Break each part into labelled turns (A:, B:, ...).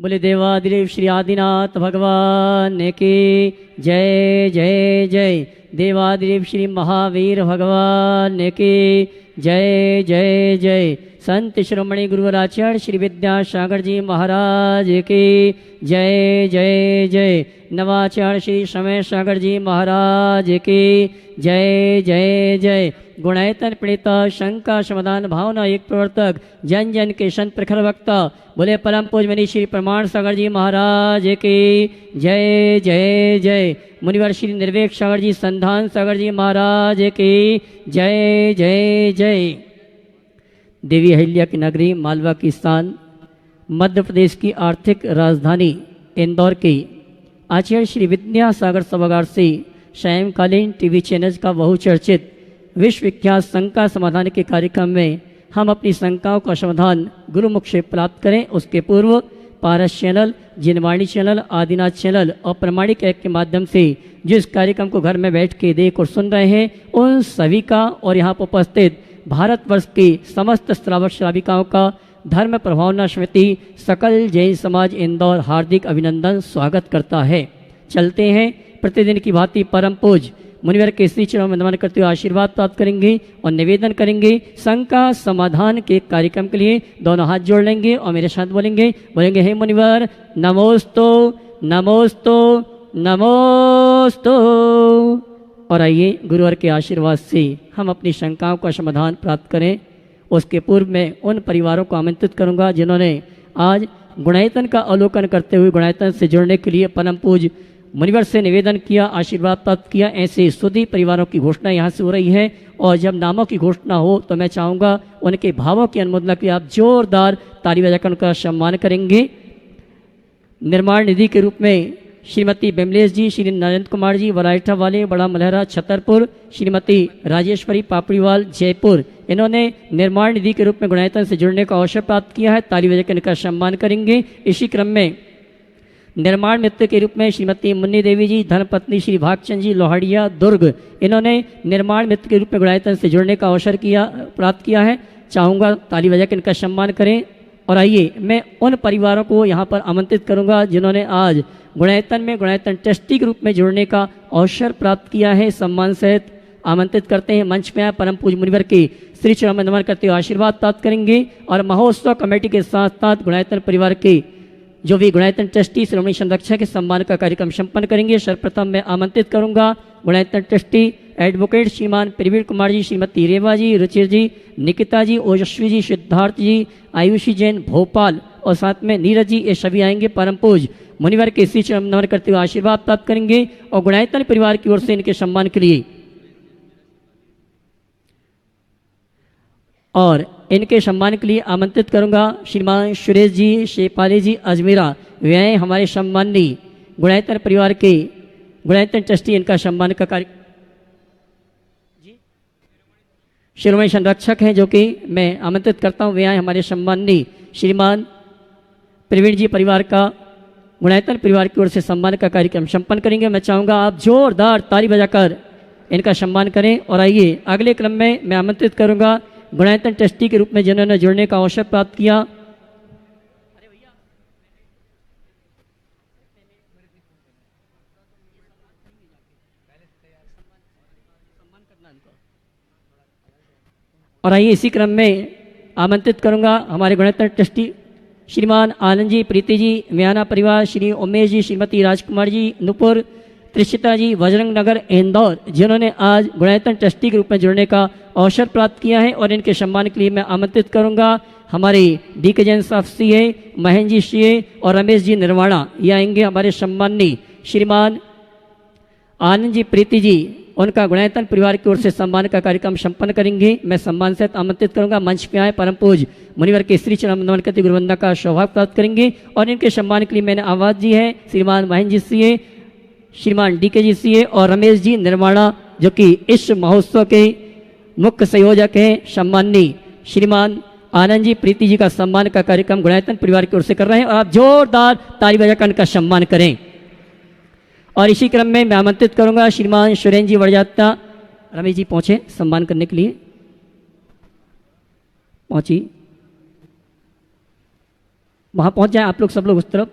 A: बोले देवादिदेव श्री आदिनाथ भगवान की जय जय जय। देवादिदेव श्री महावीर भगवान की जय जय जय। संत शिरोमणि गुरुवराचार्य श्री विद्यासागर जी महाराज की जय जय जय। नवाचार्य श्री समय सागर जी महाराज की जय जय जय। गुणायतन प्रणीता शंका समाधान भावना एक प्रवर्तक जन जन के संत प्रखर वक्ता बोले परम पूजमनी श्री प्रमाण सागर जी महाराज की जय जय जय। मुनिवर श्री निर्वेक सागर जी संधान सागर जी महाराज की जय जय जय। देवी अहिल्या की नगरी मालवा की स्थान मध्य प्रदेश की आर्थिक राजधानी इंदौर की आचार्य श्री विद्यासागर सभागार से सायंकालीन टीवी चैनल का बहुचर्चित विश्वविख्यात शंका समाधान के कार्यक्रम में हम अपनी शंकाओं का समाधान गुरुमुख से प्राप्त करें। उसके पूर्व पारस चैनल, जिनवाणी चैनल, आदिनाथ चैनल और प्रमाणिक ऐप के माध्यम से जिस कार्यक्रम को घर में बैठ के देख और सुन रहे हैं उन सभी का और यहाँ पर उपस्थित भारतवर्ष की समस्त श्रावक श्राविकाओं का धर्म प्रभावना समिति सकल जैन समाज इंदौर हार्दिक अभिनंदन स्वागत करता है। चलते हैं प्रतिदिन की भांति परम पूज मुनिवर के श्री चरणों में नमन करते हुए आशीर्वाद प्राप्त करेंगे और निवेदन करेंगे शंका समाधान के कार्यक्रम के लिए दोनों हाथ जोड़ लेंगे और मेरे साथ बोलेंगे हे मुनिवर नमोस्तु नमोस्तु नमोस्तु। और आइए गुरुवर के आशीर्वाद से हम अपनी शंकाओं का समाधान प्राप्त करें। उसके पूर्व में उन परिवारों को आमंत्रित करूंगा जिन्होंने आज गुणायतन का अवलोकन करते हुए गुणायतन से जुड़ने के लिए परम पूज मुनिवर से निवेदन किया, आशीर्वाद प्राप्त किया। ऐसे सुधी परिवारों की घोषणा यहाँ से हो रही है और जब नामों की घोषणा हो तो मैं चाहूँगा उनके भावों की अनुमोदना के लिए आप जोरदार ताली बजाकर उनका सम्मान करेंगे। निर्माण निधि के रूप में श्रीमती बिमलेश जी, श्री नरेंद्र कुमार जी वराइठा वाले बड़ा मलहरा छतरपुर, श्रीमती राजेश्वरी पापड़ीवाल जयपुर, इन्होंने निर्माण निधि के रूप में गुणायतन से जुड़ने का अवसर प्राप्त किया है। ताली बजाकर इनका सम्मान करेंगे। इसी क्रम में निर्माण मित्र के रूप में श्रीमती मुन्नी देवी जी, धर्मपत्नी श्री भागचंद जी लोहाड़िया दुर्ग, इन्होंने निर्माण मित्र के रूप में गुणायतन से जुड़ने का अवसर प्राप्त किया है। चाहूँगा ताली बजाकर इनका सम्मान करें। और आइए मैं उन परिवारों को यहाँ पर आमंत्रित करूँगा जिन्होंने आज गुणायतन में गुणायतन ट्रस्टी के रूप में जुड़ने का अवसर प्राप्त किया है। सम्मान सहित आमंत्रित करते हैं। मंच में आए परम पूज मुनिवर के श्री चरणों में नमन करते हुए आशीर्वाद प्राप्त करेंगे और महोत्सव कमेटी के साथ साथ गुणायतन परिवार के जो भी गुणायतन ट्रस्टी श्रोमणी संरक्षक के सम्मान का कार्यक्रम संपन्न करेंगे। सर्वप्रथम मैं आमंत्रित करूंगा गुणायतन ट्रस्टी एडवोकेट श्रीमान प्रवीण कुमार जी, श्रीमती रेवा जी, रुचिर जी, निकिता जी, ओजस्वी जी, सिद्धार्थ जी, आयुषी जैन भोपाल और साथ में नीरज जी, ये सभी आएंगे। परम पूज मुनिवर के श्री चरण नमन करते हुए आशीर्वाद प्राप्त करेंगे और गुणायतन परिवार की ओर से इनके सम्मान के लिए और इनके सम्मान के लिए आमंत्रित करूंगा श्रीमान सुरेश जी, शेपाली जी अजमेरा, वे हमारे सम्माननीय गुणायतन परिवार के गुणायतन ट्रस्टी। इनका सम्मान का कार्य शिरोमणि संरक्षक हैं जो कि मैं आमंत्रित करता हूं। वे आए हमारे सम्माननीय श्रीमान प्रवीण जी परिवार का गुणायतन परिवार की ओर से सम्मान का कार्यक्रम संपन्न करेंगे। मैं चाहूँगा आप जोरदार ताली बजाकर इनका सम्मान करें। और आइए अगले क्रम में मैं आमंत्रित करूँगा गुणायतन ट्रस्टी के रूप में जिन्होंने जुड़ने का अवसर प्राप्त किया और आइए इसी क्रम में आमंत्रित करूंगा हमारे गुणायतन ट्रस्टी श्रीमान आनंद जी, प्रीति जी, म्याना परिवार, श्री उमेश जी, श्रीमती राजकुमार जी, नुपुर, त्रिशिता जी, बजरंग नगर इंदौर, जिन्होंने आज गुणायतन ट्रस्टी के रूप में जुड़ने का अवसर प्राप्त किया है। और इनके सम्मान के लिए मैं आमंत्रित करूंगा हमारे डी के जैन साहब सीए, महेंद्र जी सीए और रमेश जी निर्वाणा, ये आएंगे। हमारे सम्माननीय श्रीमान आनंद जी, प्रीति जी, उनका गुणायतन परिवार की ओर से सम्मान का कार्यक्रम संपन्न करेंगे। मैं सम्मान से आमंत्रित करूंगा मंच पे आए परम पूज मुनिवर के श्री चरण नमन करते गुरुवंदना का सौभाग्य प्राप्त करेंगे। और इनके सम्मान के लिए मैंने आवाज दी है श्रीमान महेंद्र जी सीए, श्रीमान डी के जी सीए और रमेश जी निर्माणा, जो कि इस महोत्सव के मुख्य संयोजक हैं। सम्माननीय श्रीमान आनंद जी, प्रीति जी का सम्मान का कार्यक्रम गुणायतन परिवार की ओर से कर रहे हैं और आप जोरदार ताली बजाकर इनका सम्मान करें। और इसी क्रम में मैं आमंत्रित करूंगा श्रीमान सुरेंद्र जी वड़जात्ता, रमेश जी पहुंचे सम्मान करने के लिए, पहुंची। वहाँ पहुँच जाएं आप लोग, सब लोग उस तरफ।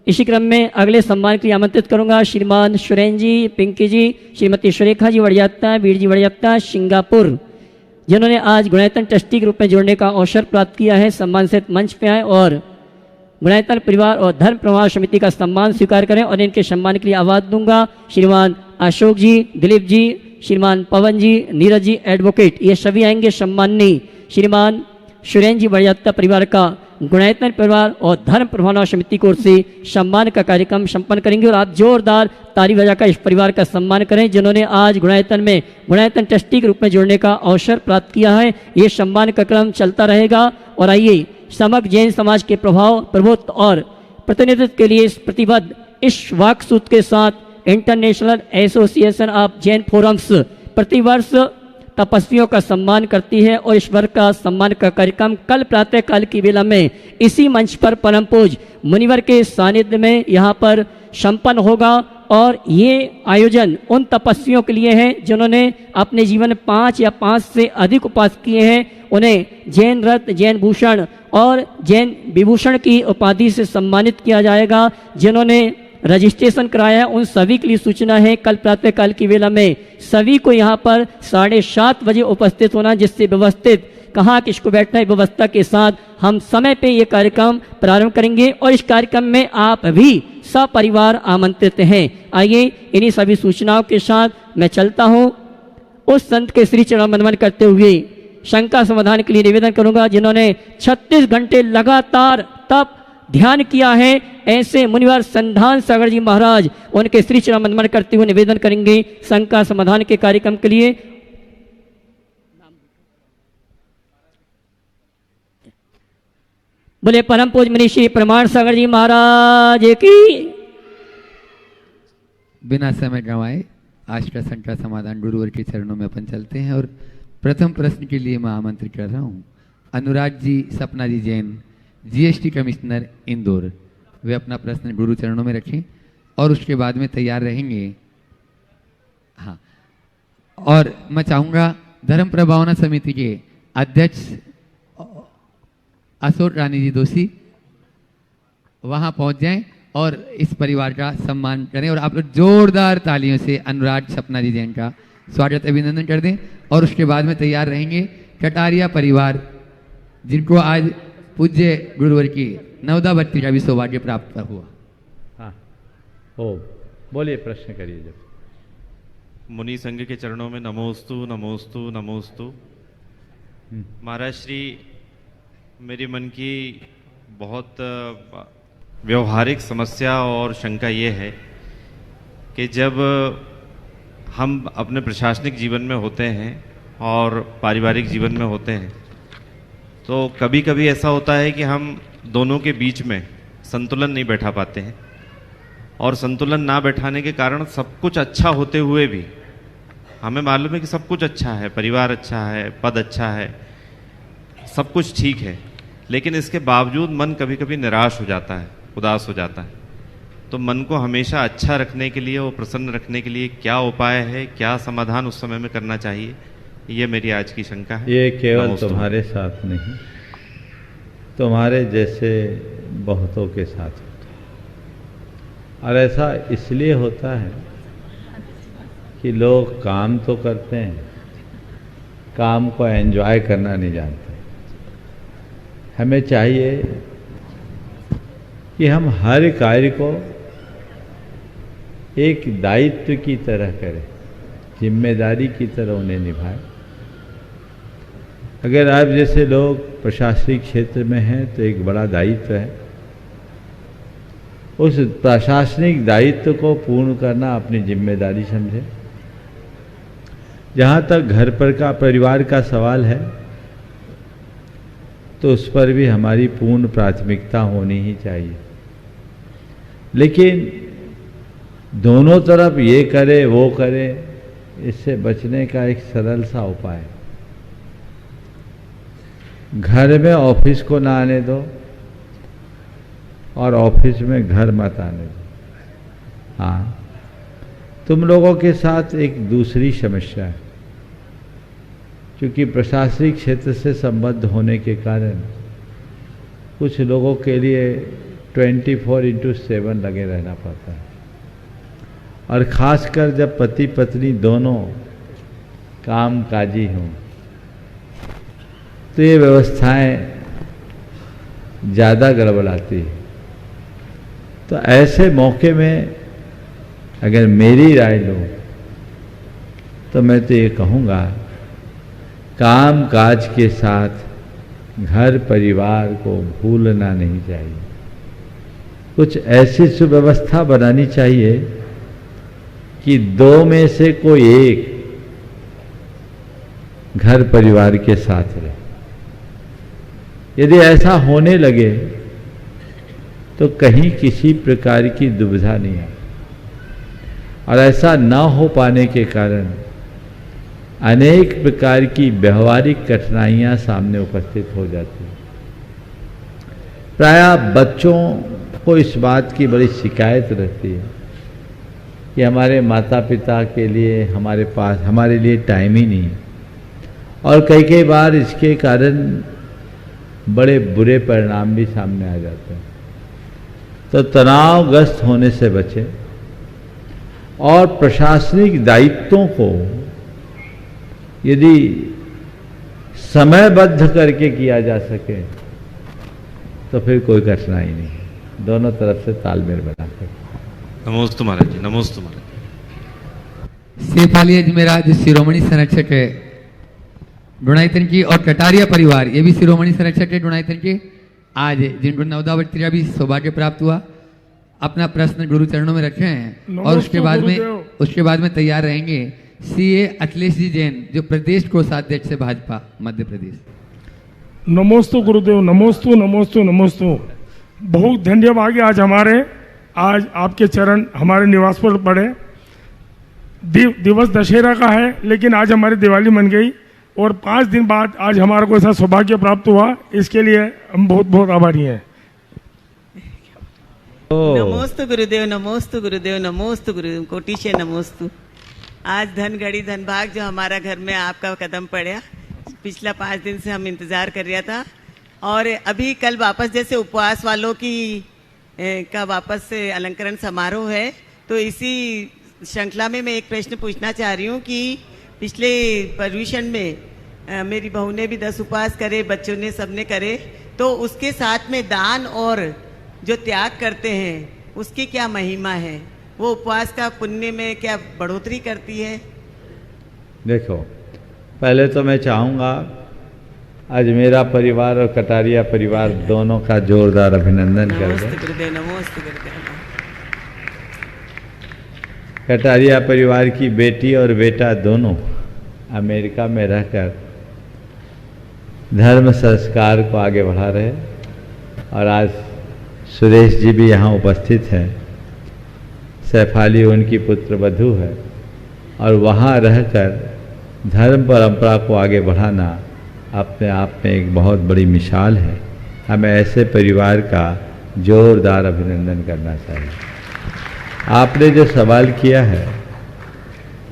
A: इसी क्रम में अगले सम्मान के लिए आमंत्रित करूंगा श्रीमान सुरेन जी, पिंकी जी, श्रीमती सुरेखा जी वड़ियात्ता, वीर जी वड़ियात्ता, सिंगापुर, जिन्होंने आज गुणायतन ट्रस्टी के रूप में जुड़ने का अवसर प्राप्त किया है, सम्मान से मंच पे आए और गुणायतन परिवार और धर्म प्रवाह समिति का सम्मान स्वीकार करें। और इनके सम्मान के लिए आवाज दूंगा श्रीमान अशोक जी, दिलीप जी, श्रीमान पवन जी, नीरज जी एडवोकेट, ये सभी आएंगे सम्माननीय श्रीमान सुरेन जी वड़ियात्ता परिवार का गुणायतन परिवार और धर्म प्रभावना समिति की ओर से सम्मान का कार्यक्रम संपन्न करेंगे। और आप जोरदार ताली बजाकर इस परिवार का सम्मान करें जिन्होंने आज गुणायतन में गुणायतन ट्रस्टी के रूप में जुड़ने का अवसर प्राप्त किया है। ये सम्मान का क्रम चलता रहेगा। और आइए समग्र जैन समाज के प्रभाव, प्रभुत्व और प्रतिनिधित्व के लिए प्रतिबद्ध इस वाक्सूत्र के साथ international association of Jain forums प्रतिवर्ष तपस्वियों का सम्मान करती है और इस वर्ग का सम्मान का कार्यक्रम कल प्रातः काल की वेला में इसी मंच पर परम पूज मुनिवर के सानिध्य में यहाँ पर संपन्न होगा। और ये आयोजन उन तपस्वियों के लिए है जिन्होंने अपने जीवन में 5 या 5 से अधिक उपास किए हैं। उन्हें जैन रत्न, जैन भूषण और जैन विभूषण की उपाधि से सम्मानित किया जाएगा। जिन्होंने रजिस्ट्रेशन कराया है उन सभी के लिए सूचना है कल प्रातः काल की वेला में सभी को यहाँ पर 7:30 बजे उपस्थित होना, जिससे व्यवस्थित कहाँ किसको बैठना है व्यवस्था के साथ हम समय पे ये कार्यक्रम प्रारंभ करेंगे। और इस कार्यक्रम में आप भी सपरिवार आमंत्रित हैं। आइए इन्हीं सभी सूचनाओं के साथ मैं चलता हूँ। उस संत के श्री चरण वंदन करते हुए शंका समाधान के लिए निवेदन करूंगा जिन्होंने 36 घंटे लगातार तप ध्यान किया है, ऐसे मुनिवर संधान सागर जी महाराज, उनके श्री चरण वंदन करते हुए निवेदन करेंगे शंका समाधान के कार्यक्रम के लिए। बोले परम पूज्य मुनि श्री प्रमाण सागर जी महाराज की।
B: बिना समय गंवाए आज का शंका समाधान गुरुवर के चरणों में अपन चलते हैं। और प्रथम प्रश्न के लिए मैं आमंत्रित कर रहा हूँ अनुराग जी, सपना जी जैन, जीएसटी कमिश्नर इंदौर, वे अपना प्रश्न गुरु चरणों में रखें और उसके बाद में तैयार रहेंगे। हाँ, और मैं चाहूँगा धर्म प्रभावना समिति के अध्यक्ष अशोक रानी जी दोषी वहाँ पहुँच जाएं और इस परिवार का सम्मान करें। और आप लोग जोरदार तालियों से अनुराग सपना जी जैन का स्वागत अभिनंदन कर दें। और उसके बाद में तैयार रहेंगे कटारिया परिवार, जिनको आज पूज्य गुरुवर की नवदा भक्ति का भी सौभाग्य प्राप्त हुआ।
C: हाँ, ओ बोलिए, प्रश्न करिए। जब
D: मुनि संघ के चरणों में नमोस्तु नमोस्तु नमोस्तु। महाराज श्री, मेरी मन की बहुत व्यवहारिक समस्या और शंका ये है कि जब हम अपने प्रशासनिक जीवन में होते हैं और पारिवारिक जीवन में होते हैं तो कभी कभी ऐसा होता है कि हम दोनों के बीच में संतुलन नहीं बैठा पाते हैं। और संतुलन ना बैठाने के कारण सब कुछ अच्छा होते हुए भी हमें मालूम है कि सब कुछ अच्छा है, परिवार अच्छा है, पद अच्छा है, सब कुछ ठीक है, लेकिन इसके बावजूद मन कभी कभी निराश हो जाता है, उदास हो जाता है। तो मन को हमेशा अच्छा रखने के लिए, वो प्रसन्न रखने के लिए क्या उपाय है, क्या समाधान उस समय में करना चाहिए, ये मेरी आज की शंका है।
C: ये केवल तुम्हारे साथ नहीं, तुम्हारे जैसे बहुतों के साथ होता है। और ऐसा इसलिए होता है कि लोग काम तो करते हैं, काम को एंजॉय करना नहीं जानते। हमें चाहिए कि हम हर कार्य को एक दायित्व की तरह करें, जिम्मेदारी की तरह उन्हें निभाएं। अगर आप जैसे लोग प्रशासनिक क्षेत्र में हैं तो एक बड़ा दायित्व है, उस प्रशासनिक दायित्व को पूर्ण करना अपनी जिम्मेदारी समझें। जहाँ तक घर पर का परिवार का सवाल है तो उस पर भी हमारी पूर्ण प्राथमिकता होनी ही चाहिए, लेकिन दोनों तरफ ये करे वो करे, इससे बचने का एक सरल सा उपाय है। घर में ऑफिस को ना आने दो और ऑफिस में घर मत आने दो। हाँ, तुम लोगों के साथ एक दूसरी समस्या है, क्योंकि प्रशासनिक क्षेत्र से संबद्ध होने के कारण कुछ लोगों के लिए 24/7 लगे रहना पड़ता है, और ख़ासकर जब पति पत्नी दोनों कामकाजी हों तो ये व्यवस्थाएं ज़्यादा गड़बड़ाती है। तो ऐसे मौके में अगर मेरी राय लो तो मैं तो ये कहूँगा, काम काज के साथ घर परिवार को भूलना नहीं चाहिए। कुछ ऐसी सुव्यवस्था बनानी चाहिए कि दो में से कोई एक घर परिवार के साथ रहे। यदि ऐसा होने लगे तो कहीं किसी प्रकार की दुविधा नहीं है, और ऐसा न हो पाने के कारण अनेक प्रकार की व्यवहारिक कठिनाइयां सामने उपस्थित हो जाती हैं। प्रायः बच्चों को इस बात की बड़ी शिकायत रहती है कि हमारे माता पिता के लिए हमारे लिए टाइम ही नहीं है, और कई कई बार इसके कारण बड़े बुरे परिणाम भी सामने आ जाते हैं। तो तनावग्रस्त होने से बचें, और प्रशासनिक दायित्वों को यदि समयबद्ध करके किया जा सके तो फिर कोई कठिनाई नहीं है। दोनों तरफ से तालमेल बनाकर।
D: नमोस्तु महाराज जी, नमोस्तु महाराज।
B: सेफाली अजमेराज शिरोमणि संरक्षक है डुणाइतन की, और कटारिया परिवार ये भी शिरोमणि संरक्षक है डुणाइतन के। आज जिनको नवदावृत्ति भी सौभाग्य प्राप्त हुआ, अपना प्रश्न गुरु चरणों में रखे हैं, और उसके बाद में तैयार रहेंगे सीए अखिलेश जी जैन, जो प्रदेश कोषाध्यक्ष है भाजपा मध्य प्रदेश।
E: नमोस्तु गुरुदेव, नमोस्तु नमोस्तु नमोस्तु। बहुत धन्यवाद। आज आपके चरण हमारे निवास पर पड़े। दिवस दशहरा का है, लेकिन आज हमारी दिवाली मन गई, और 5 दिन बाद आज हमारा को ऐसा सौभाग्य प्राप्त हुआ। इसके लिए हम बहुत बहुत आभारी हैं।
F: नमोस्तु गुरुदेव, नमोस्तु गुरुदेव, नमोस्तु गुरुदेव, कोटिशे नमोस्तु। आज धन घड़ी धन भाग जो हमारा घर में आपका कदम पड़ा, पिछला 5 दिन से हम इंतजार कर रहा था, और अभी कल वापस जैसे उपवास वालों की का वापस से अलंकरण समारोह है, तो इसी श्रृंखला में मैं एक प्रश्न पूछना चाह रही हूँ कि पिछले पर्यूषण में मेरी बहू ने भी 10 उपवास करे, बच्चों ने सबने करे, तो उसके साथ में दान और जो त्याग करते हैं उसकी क्या महिमा है? वो उपवास का पुण्य में क्या बढ़ोतरी करती है?
C: देखो, पहले तो मैं चाहूँगा आज मेरा परिवार और कटारिया परिवार दोनों का जोरदार अभिनंदन कर दें।
F: नमस्ते गुरुदेव, नमस्ते गुरुदेव।
C: कटारिया परिवार की बेटी और बेटा दोनों अमेरिका में रहकर धर्म संस्कार को आगे बढ़ा रहे, और आज सुरेश जी भी यहाँ उपस्थित हैं। सैफाली उनकी पुत्र वधू है, और वहाँ रहकर धर्म परंपरा को आगे बढ़ाना अपने आप में एक बहुत बड़ी मिसाल है। हमें ऐसे परिवार का जोरदार अभिनंदन करना चाहिए। आपने जो सवाल किया है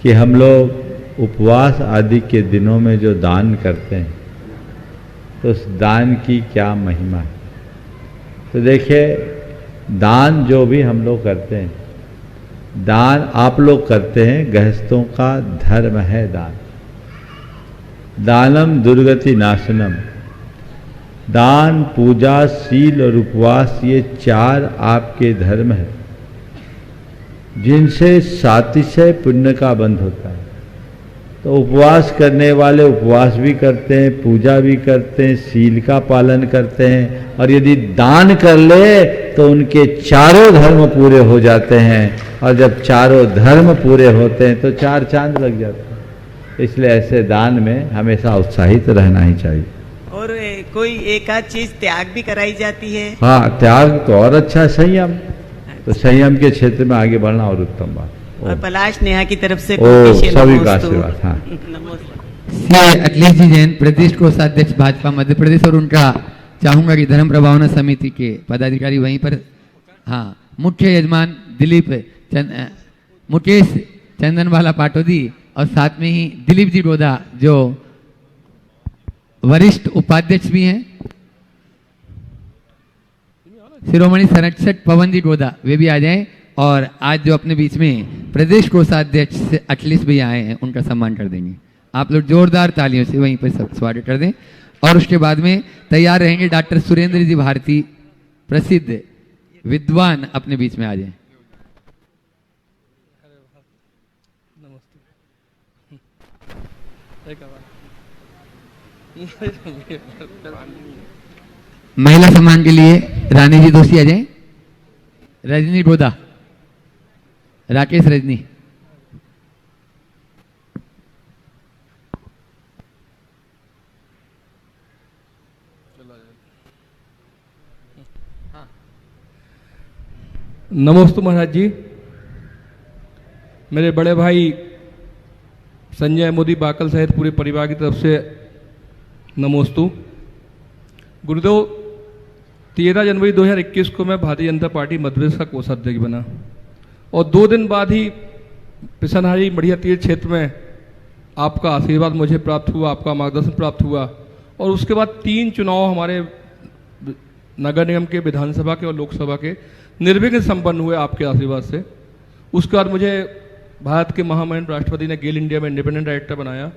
C: कि हम लोग उपवास आदि के दिनों में जो दान करते हैं तो उस दान की क्या महिमा है, तो देखिए, दान जो भी हम लोग करते हैं, दान आप लोग करते हैं, गृहस्थों का धर्म है दान। दानम दुर्गति नाशनम, दान, पूजा, शील और उपवास, ये 4 आपके धर्म है जिनसे सातिशय पुण्य का बंध होता है। तो उपवास करने वाले उपवास भी करते हैं, पूजा भी करते हैं, शील का पालन करते हैं, और यदि दान कर ले तो उनके 4 धर्म पूरे हो जाते हैं, और जब 4 धर्म पूरे होते हैं तो 4 चांद लग जाते हैं। इसलिए ऐसे दान में हमेशा उत्साहित रहना ही चाहिए।
F: और कोई एक आध चीज त्याग भी कराई जाती है?
C: हाँ, त्याग तो और अच्छा, संयम, तो संयम के क्षेत्र में आगे बढ़ना और उत्तम बात।
F: और पलाश नेहा की तरफ से
C: सभी का आशीर्वाद। हाँ,
B: सीए अखिलेश जी जैन, प्रदेश कोषाध्यक्ष भाजपा मध्य प्रदेश, और उनका चाहूंगा कि धर्म प्रभावना समिति के पदाधिकारी वहीं पर, हाँ, मुख्य यजमान दिलीप मुकेश चंदनवाला पाटोदी, और साथ में ही दिलीप जी गोदा जो वरिष्ठ उपाध्यक्ष भी हैं, शिरोमणि संरक्षक पवनजी गोदा वे भी आ जाएं, और आज जो अपने बीच में प्रदेश कोषाध्यक्ष अखिलेश भैया आए हैं उनका सम्मान कर देंगे। आप लोग जोरदार तालियों से वहीं पर स्वागत कर दें। और उसके बाद में तैयार रहेंगे डॉक्टर सुरेंद्र जी भारती, प्रसिद्ध विद्वान, अपने बीच में आ जाएं। महिला सम्मान के लिए रानी जी दोषी आ जाएं। रजनी गोदा, राकेश रजनी।
G: नमोस्तु महाराज जी। मेरे बड़े भाई संजय मोदी बाकल सहित पूरे परिवार की तरफ से नमोस्तु। गुरुदेव, 13 जनवरी 2021 को मैं भारतीय जनता पार्टी मध्य प्रदेश का कोषाध्यक्ष बना, और 2 दिन बाद ही पिसनहारी मढ़िया तीर्थ क्षेत्र में आपका आशीर्वाद मुझे प्राप्त हुआ, आपका मार्गदर्शन प्राप्त हुआ। और उसके बाद 3 चुनाव हमारे नगर निगम के, विधानसभा के और लोकसभा के निर्विघ्न संपन्न हुए आपके आशीर्वाद से। उसके बाद मुझे भारत के महामहिम राष्ट्रपति ने गेल इंडिया में इंडिपेंडेंट डायरेक्टर बनाया,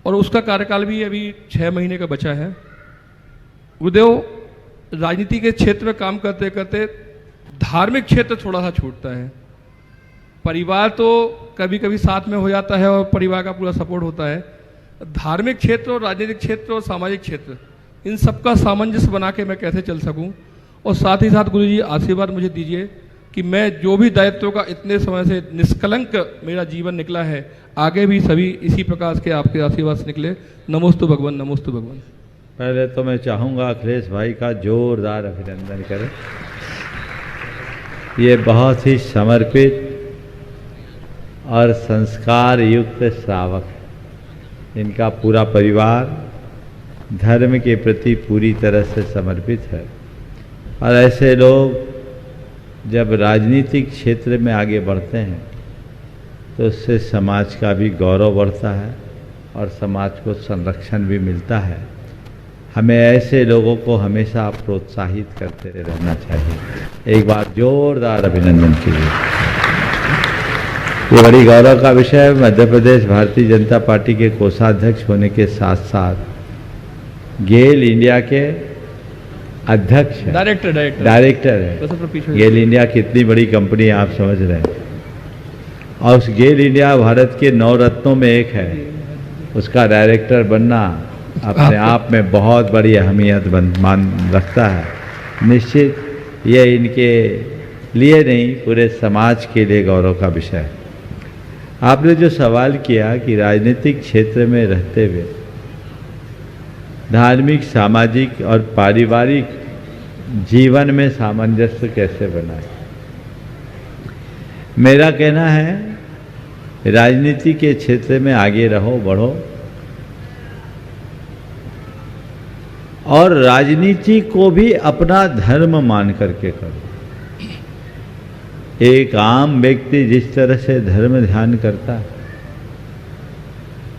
G: और उसका कार्यकाल भी अभी 6 महीने का बचा है। गुरुदेव, राजनीति के क्षेत्र में काम करते करते धार्मिक क्षेत्र थोड़ा सा छूटता है। परिवार तो कभी कभी साथ में हो जाता है और परिवार का पूरा सपोर्ट होता है। धार्मिक क्षेत्र और राजनीतिक क्षेत्र और सामाजिक क्षेत्र, इन सबका सामंजस्य बना के मैं कैसे चल सकूं। और साथ ही साथ गुरु जी आशीर्वाद मुझे दीजिए कि मैं जो भी दायित्व का इतने समय से निष्कलंक मेरा जीवन निकला है, आगे भी सभी इसी प्रकार के आपके आशीर्वाद से निकले। नमोस्तु भगवान, नमोस्तु भगवान।
C: पहले तो मैं चाहूँगा अखिलेश भाई का जोरदार अभिनंदन करें। ये बहुत ही समर्पित और संस्कार युक्त श्रावक है। इनका पूरा परिवार धर्म के प्रति पूरी तरह से समर्पित है, और ऐसे लोग जब राजनीतिक क्षेत्र में आगे बढ़ते हैं तो उससे समाज का भी गौरव बढ़ता है और समाज को संरक्षण भी मिलता है। हमें ऐसे लोगों को हमेशा प्रोत्साहित करते रहना चाहिए। एक बार जोरदार अभिनंदन कीजिए। ये बड़ी गौरव का विषय है। मध्य प्रदेश भारतीय जनता पार्टी के कोषाध्यक्ष होने के साथ साथ गेल इंडिया के अध्यक्ष है, डायरेक्टर है। गेल इंडिया कितनी बड़ी कंपनी है आप समझ रहे हैं। और उस गेल इंडिया भारत के 9 रत्नों में एक है, उसका डायरेक्टर बनना अपने आप में बहुत बड़ी अहमियत मान रखता है। निश्चित ये इनके लिए नहीं, पूरे समाज के लिए गौरव का विषय है। आपने जो सवाल किया कि राजनीतिक क्षेत्र में रहते हुए धार्मिक, सामाजिक और पारिवारिक जीवन में सामंजस्य कैसे बनाए, मेरा कहना है राजनीति के क्षेत्र में आगे रहो, बढ़ो, और राजनीति को भी अपना धर्म मान करके करो। एक आम व्यक्ति जिस तरह से धर्म ध्यान करता है,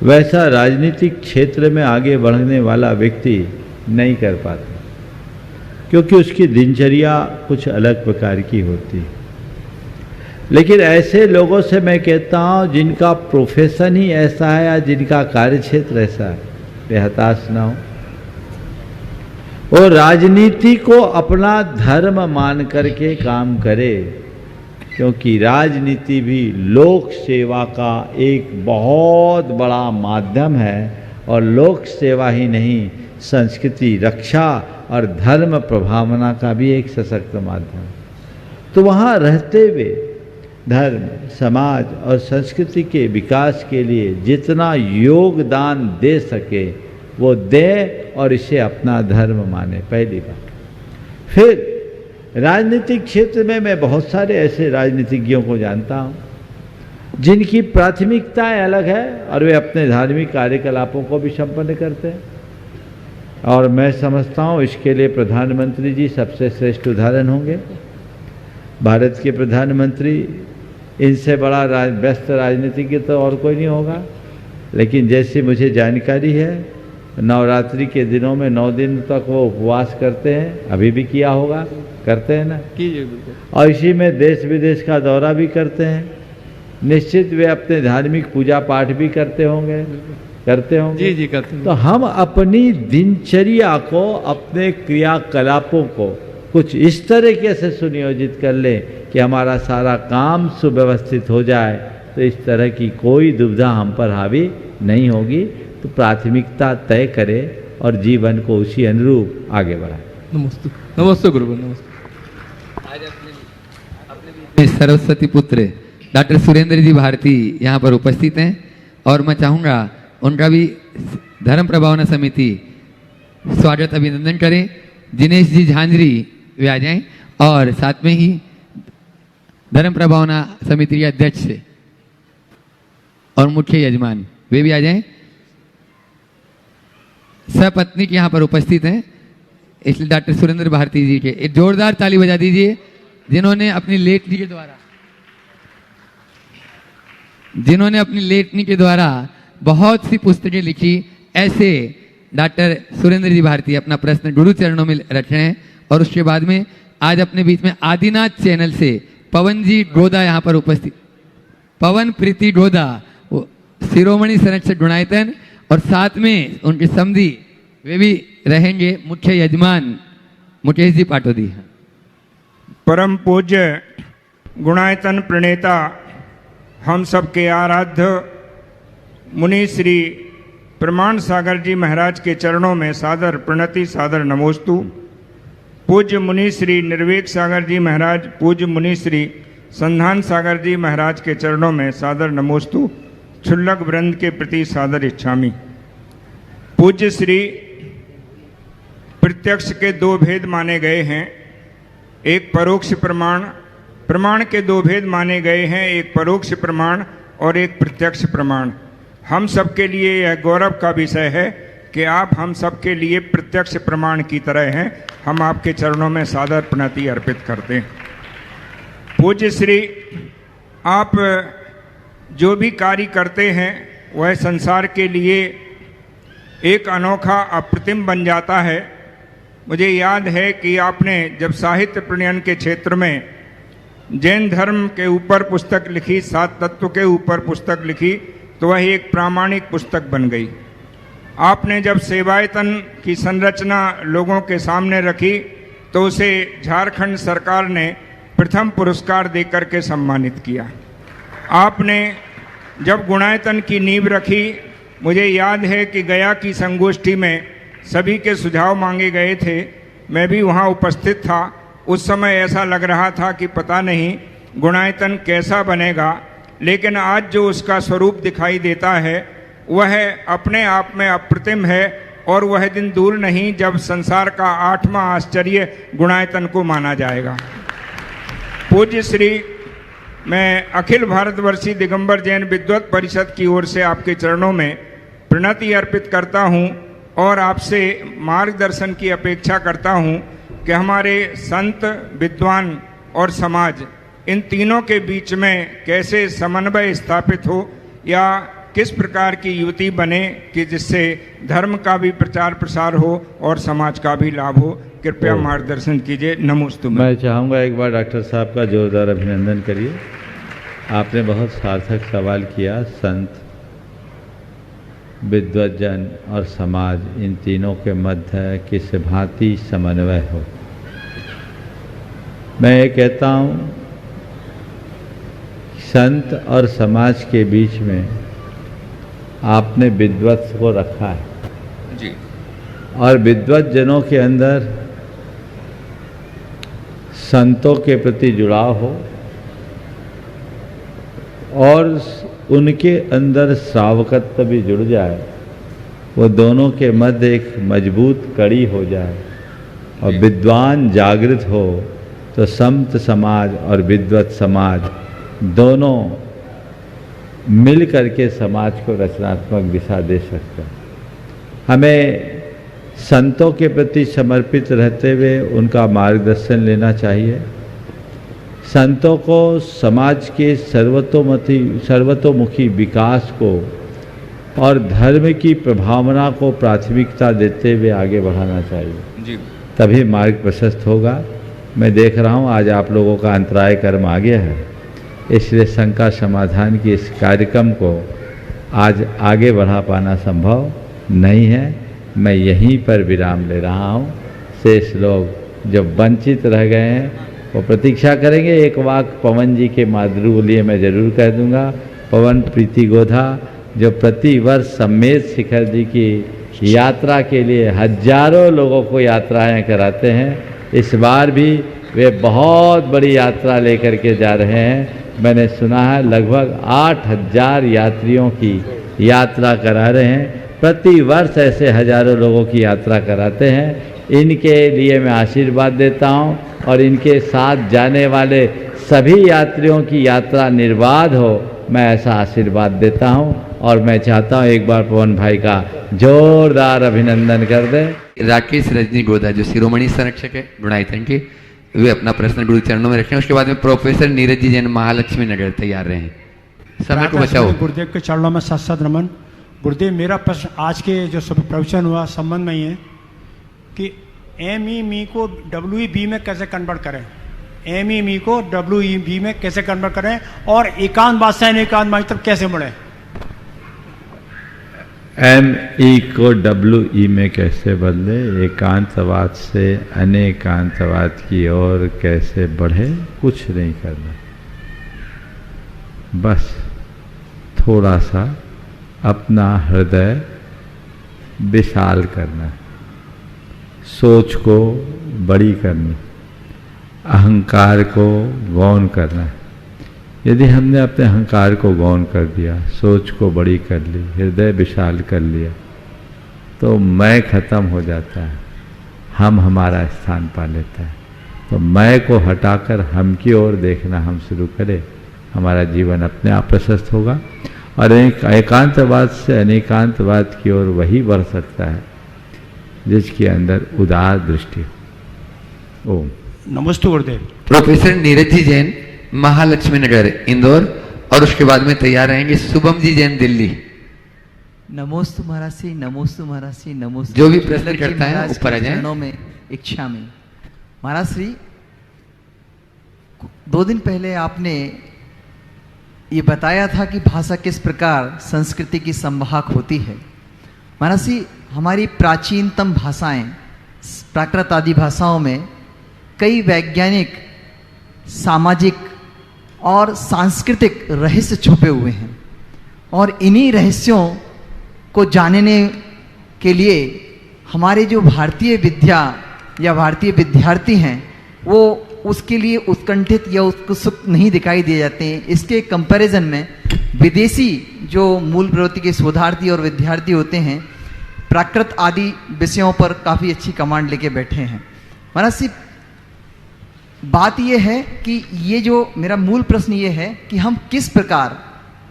C: वैसा राजनीतिक क्षेत्र में आगे बढ़ने वाला व्यक्ति नहीं कर पाता, क्योंकि उसकी दिनचर्या कुछ अलग प्रकार की होती है। लेकिन ऐसे लोगों से मैं कहता हूँ जिनका प्रोफेशन ही ऐसा है या जिनका कार्यक्षेत्र ऐसा है, वे हताश ना हो। वो राजनीति को अपना धर्म मान करके काम करे, क्योंकि राजनीति भी लोक सेवा का एक बहुत बड़ा माध्यम है, और लोक सेवा ही नहीं, संस्कृति रक्षा और धर्म प्रभावना का भी एक सशक्त माध्यम है। तो वहाँ रहते हुए धर्म, समाज और संस्कृति के विकास के लिए जितना योगदान दे सके वो दे, और इसे अपना धर्म माने, पहली बात। फिर राजनीतिक क्षेत्र में मैं बहुत सारे ऐसे राजनीतिज्ञों को जानता हूँ जिनकी प्राथमिकताएं अलग है, और वे अपने धार्मिक कार्यकलापों को भी संपन्न करते हैं। और मैं समझता हूँ इसके लिए प्रधानमंत्री जी सबसे श्रेष्ठ उदाहरण होंगे। भारत के प्रधानमंत्री, इनसे बड़ा व्यस्त राजनीतिज्ञ तो और कोई नहीं होगा। लेकिन जैसी मुझे जानकारी है, नवरात्रि के दिनों में 9 दिन तक वो उपवास करते हैं, अभी भी किया होगा, करते हैं ना,
G: कीजिए बिल्कुल।
C: और इसी में देश विदेश का दौरा भी करते हैं। निश्चित वे अपने धार्मिक पूजा पाठ भी करते होंगे,
G: जी जी करते हैं।
C: तो हम अपनी दिनचर्या को, अपने क्रियाकलापों को कुछ इस तरीके से सुनियोजित कर लें कि हमारा सारा काम सुव्यवस्थित हो जाए, तो इस तरह की कोई दुविधा हम पर हावी नहीं होगी। तो प्राथमिकता तय करें और जीवन को उसी अनुरूप आगे बढ़ाएं।
G: नमस्ते नमस्ते गुरुवर, नमस्ते।
B: में सरस्वती पुत्र डॉक्टर सुरेंद्र जी भारती यहाँ पर उपस्थित हैं और मैं चाहूँगा उनका भी धर्म प्रभावना समिति स्वागत अभिनंदन करें। दिनेश जी झांझरी वे आ जाएं और साथ में ही धर्म प्रभावना समिति के अध्यक्ष और मुख्य यजमान वे भी आ जाएं। सपत्नी के यहाँ पर उपस्थित हैं, इसलिए डॉक्टर सुरेंद्र भारती जी के एक जोरदार ताली बजा दीजिए, जिन्होंने अपनी लेखनी के द्वारा बहुत सी पुस्तकें लिखी। ऐसे डॉक्टर सुरेंद्र जी भारती अपना प्रश्न गुरु चरणों में रख रहे हैं। और उसके बाद में आज अपने बीच में आदिनाथ चैनल से पवन जी गोदा यहाँ पर उपस्थित, पवन प्रीति गोदा शिरोमणि संरक्षक गुणायतन, और साथ में उनके समधी वे भी रहेंगे मुख्य यजमान मुकेश जी पाटोदी।
H: परम पूज्य गुणायतन प्रणेता हम सबके आराध्य मुनि श्री प्रमाण सागर जी महाराज के चरणों में सादर प्रणति, सादर नमोस्तु। पूज्य मुनि श्री निर्वेक सागर जी महाराज, पूज्य मुनि श्री संधान सागर जी महाराज के चरणों में सादर नमोस्तु। क्षुल्लक वृंद के प्रति सादर इच्छामि। पूज्य श्री प्रत्यक्ष के 2 भेद माने गए हैं, एक परोक्ष प्रमाण, प्रमाण के 2 भेद माने गए हैं, एक परोक्ष प्रमाण और एक प्रत्यक्ष प्रमाण। हम सबके लिए यह गौरव का विषय है कि आप हम सबके लिए प्रत्यक्ष प्रमाण की तरह हैं। हम आपके चरणों में सादर प्रणति अर्पित करते हैं। पूज्य श्री, आप जो भी कार्य करते हैं वह संसार के लिए एक अनोखा अप्रतिम बन जाता है। मुझे याद है कि आपने जब साहित्य प्रणयन के क्षेत्र में जैन धर्म के ऊपर पुस्तक लिखी, 7 तत्व के ऊपर पुस्तक लिखी, तो वह एक प्रामाणिक पुस्तक बन गई। आपने जब सेवायतन की संरचना लोगों के सामने रखी तो उसे झारखंड सरकार ने प्रथम पुरस्कार देकर के सम्मानित किया। आपने जब गुणायतन की नींव रखी, मुझे याद है कि गया की संगोष्ठी में सभी के सुझाव मांगे गए थे, मैं भी वहाँ उपस्थित था। उस समय ऐसा लग रहा था कि पता नहीं गुणायतन कैसा बनेगा, लेकिन आज जो उसका स्वरूप दिखाई देता है वह अपने आप में अप्रतिम है। और वह दिन दूर नहीं जब संसार का 8वां आश्चर्य गुणायतन को माना जाएगा। पूज्य श्री, मैं अखिल भारतवर्षीय दिगंबर जैन विद्वत परिषद की ओर से आपके चरणों में प्रणति अर्पित करता हूँ और आपसे मार्गदर्शन की अपेक्षा करता हूँ कि हमारे संत, विद्वान और समाज, इन तीनों के बीच में कैसे समन्वय स्थापित हो या किस प्रकार की युति बने कि जिससे धर्म का भी प्रचार प्रसार हो और समाज का भी लाभ हो। कृपया मार्गदर्शन कीजिए। नमोस्तु।
C: मैं चाहूँगा एक बार डॉक्टर साहब का जोरदार अभिनंदन करिए। आपने बहुत सार्थक सवाल किया। संत, विद्वज्जन और समाज, इन तीनों के मध्य किस भांति समन्वय हो। मैं ये कहता हूँ, संत और समाज के बीच में आपने विद्वत को रखा है
B: जी,
C: और विद्वत जनों के अंदर संतों के प्रति जुड़ाव हो और उनके अंदर श्रावकत्व भी जुड़ जाए, वो दोनों के मध्य एक मजबूत कड़ी हो जाए और विद्वान जागृत हो, तो संत समाज और विद्वत समाज दोनों मिल करके समाज को रचनात्मक दिशा दे सकते हैं। हमें संतों के प्रति समर्पित रहते हुए उनका मार्गदर्शन लेना चाहिए। संतों को समाज के सर्वतोमुखी विकास को और धर्म की प्रभावना को प्राथमिकता देते हुए आगे बढ़ाना चाहिए
G: जी।
C: तभी मार्ग प्रशस्त होगा। मैं देख रहा हूँ आज आप लोगों का अंतराय कर्म आ गया है, इसलिए शंका समाधान की इस कार्यक्रम को आज आगे बढ़ा पाना संभव नहीं है। मैं यहीं पर विराम ले रहा हूँ। शेष लोग जो वंचित रह गए हैं वो प्रतीक्षा करेंगे। एक वाक पवन जी के माधुर्य मैं जरूर कह दूंगा। पवन प्रीति गोधा जो प्रति वर्ष सम्मेद शिखर जी की यात्रा के लिए हजारों लोगों को यात्राएं कराते हैं, इस बार भी वे बहुत बड़ी यात्रा लेकर के जा रहे हैं। मैंने सुना है लगभग 8000 यात्रियों की यात्रा करा रहे हैं। प्रति वर्ष ऐसे हजारों लोगों की यात्रा कराते हैं। इनके लिए मैं आशीर्वाद देता हूं और इनके साथ जाने वाले सभी यात्रियों की यात्रा निर्बाध हो, मैं ऐसा आशीर्वाद देता हूं। और मैं चाहता हूं एक बार पवन भाई का जोरदार अभिनंदन कर दें।
B: राकेश रजनी गोदा जो शिरोमणि संरक्षक है गुणायतन के, वे अपना प्रश्न गुरु चरणों में रखें। उसके बाद में प्रोफेसर नीरज जी जैन महालक्ष्मी नगर तैयार रहे हैं। समय को बचाओ।
I: गुरुदेव के चरणों में सत सत नमन। गुरुदेव, मेरा प्रश्न आज के जो सब प्रवचन हुआ संबंध में ही है कि MEME को WEB में कैसे कन्वर्ट करें, MEME को WEB में कैसे कन्वर्ट करें और एकांतवाद से अनेकांतवाद की तरफ कैसे बढ़े।
C: ME को WE में कैसे बदले, एकांतवाद से अनेकांतवाद की ओर कैसे बढ़े। कुछ नहीं करना, बस थोड़ा सा अपना हृदय विशाल करना, सोच को बड़ी करनी, अहंकार को गौण करना। यदि हमने अपने अहंकार को गौण कर दिया, सोच को बड़ी कर ली, हृदय विशाल कर लिया, तो मैं खत्म हो जाता है, हम हमारा स्थान पा लेता है। तो मैं को हटाकर हम की ओर देखना हम शुरू करें, हमारा जीवन अपने आप प्रशस्त होगा। और एकांतवाद से अनेकांतवाद की ओर वही बढ़ सकता है जिसके अंदर उदार दृष्टि हो। ओम
I: नमस्ते गुरुदेव।
B: प्रोफेसर नीरज जी जैन महालक्ष्मी नगर इंदौर, और उसके बाद में तैयार रहेंगे शुभम जी जैन दिल्ली।
J: नमोस्तु महाराज, नमोस्तु महाराज, नमोस्तु।
B: जो भी प्रश्न करता है ऊपर आ जाए।
J: में इच्छा में महाराज श्री, 2 दिन पहले आपने ये बताया था कि भाषा किस प्रकार संस्कृति की संवाहक होती है। महाराज श्री, हमारी प्राचीनतम भाषाएं, प्राकृत आदि भाषाओं में कई वैज्ञानिक, सामाजिक और सांस्कृतिक रहस्य छुपे हुए हैं, और इन्हीं रहस्यों को जानने के लिए हमारे जो भारतीय विद्या या भारतीय विद्यार्थी हैं वो उसके लिए उत्कंठित या उत्सुक नहीं दिखाई दिए जाते हैं। इसके कंपैरिजन में विदेशी जो मूल प्रवृत्ति के शोधार्थी और विद्यार्थी होते हैं प्राकृत आदि विषयों पर काफ़ी अच्छी कमांड लेके बैठे हैं। महाराज सी, बात यह है कि ये जो मेरा मूल प्रश्न ये है कि हम किस प्रकार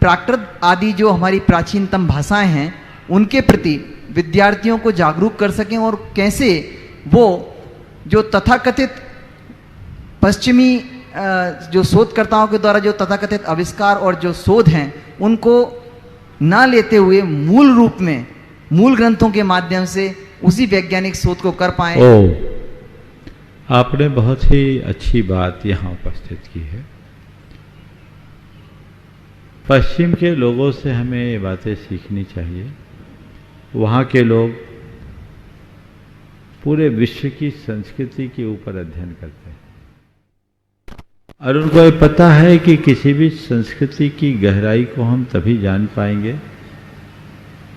J: प्राकृत आदि जो हमारी प्राचीनतम भाषाएं हैं उनके प्रति विद्यार्थियों को जागरूक कर सकें, और कैसे वो जो तथाकथित पश्चिमी जो शोधकर्ताओं के द्वारा जो तथाकथित आविष्कार और जो शोध हैं उनको ना लेते हुए मूल रूप में मूल ग्रंथों के माध्यम से उसी वैज्ञानिक शोध को कर पाए।
C: आपने बहुत ही अच्छी बात यहाँ उपस्थित की है। पश्चिम के लोगों से हमें ये बातें सीखनी चाहिए। वहाँ के लोग पूरे विश्व की संस्कृति के ऊपर अध्ययन करते हैं और उनको ये पता है कि किसी भी संस्कृति की गहराई को हम तभी जान पाएंगे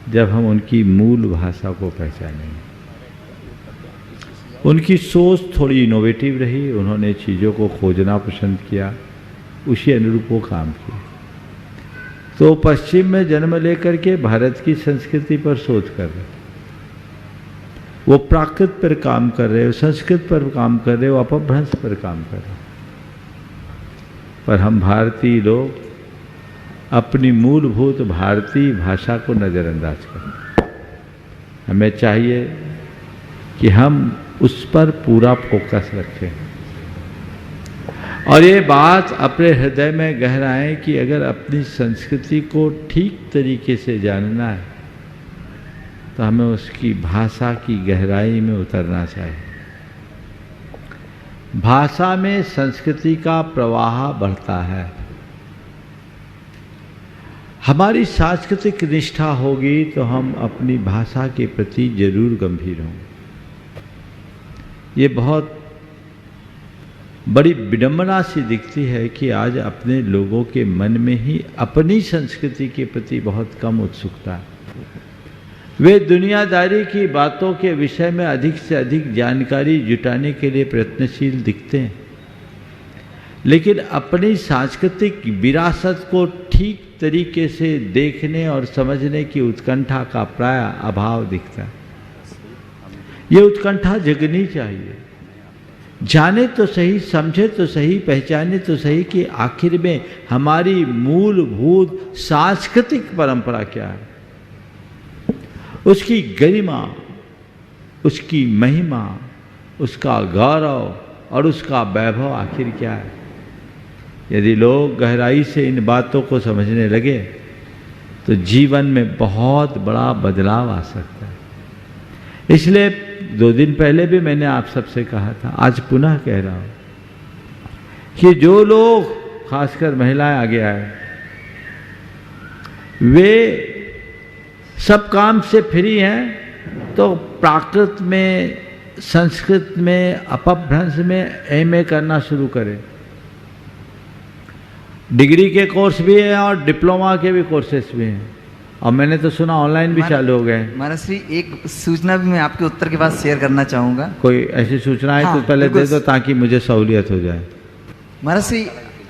C: जब हम उनकी मूल भाषा को पहचानेंगे। उनकी सोच थोड़ी इनोवेटिव रही, उन्होंने चीज़ों को खोजना पसंद किया, उसी अनुरूप वो काम किया। तो पश्चिम में जन्म लेकर के भारत की संस्कृति पर शोध कर रहे, वो प्राकृत पर काम कर रहे हो, संस्कृत पर काम कर रहे हो, अपभ्रंश पर काम कर रहे हो। पर हम भारतीय लोग अपनी मूलभूत भारतीय भाषा को नज़रअंदाज करें। हमें चाहिए कि हम उस पर पूरा फोकस रखें और ये बात अपने हृदय में गहराएं कि अगर अपनी संस्कृति को ठीक तरीके से जानना है तो हमें उसकी भाषा की गहराई में उतरना चाहिए। भाषा में संस्कृति का प्रवाह बढ़ता है। हमारी सांस्कृतिक निष्ठा होगी तो हम अपनी भाषा के प्रति जरूर गंभीर होंगे। ये बहुत बड़ी विडंबना सी दिखती है कि आज अपने लोगों के मन में ही अपनी संस्कृति के प्रति बहुत कम उत्सुकता है। वे दुनियादारी की बातों के विषय में अधिक से अधिक जानकारी जुटाने के लिए प्रयत्नशील दिखते हैं, लेकिन अपनी सांस्कृतिक विरासत को ठीक तरीके से देखने और समझने की उत्कंठा का प्राय अभाव दिखता है। ये उत्कंठा जगनी चाहिए। जाने तो सही, समझे तो सही, पहचाने तो सही कि आखिर में हमारी मूलभूत सांस्कृतिक परंपरा क्या है, उसकी गरिमा, उसकी महिमा, उसका गौरव और उसका वैभव आखिर क्या है। यदि लोग गहराई से इन बातों को समझने लगे तो जीवन में बहुत बड़ा बदलाव आ सकता है। इसलिए 2 दिन पहले भी मैंने आप सबसे कहा था, आज पुनः कह रहा हूं कि जो लोग, खासकर महिलाएं आगे आए, वे सब काम से फ्री हैं तो प्राकृत में, संस्कृत में, अपभ्रंश में एमए करना शुरू करें। डिग्री के कोर्स भी हैं और डिप्लोमा के भी कोर्सेस भी हैं, और मैंने तो सुना ऑनलाइन भी चालू हो गए।
J: महाराज श्री, एक सूचना भी मैं आपके उत्तर के बाद शेयर करना चाहूँगा।
C: कोई ऐसी सूचना है तो पहले दे दो ताकि मुझे सहूलियत हो जाए।
J: महाराज श्री,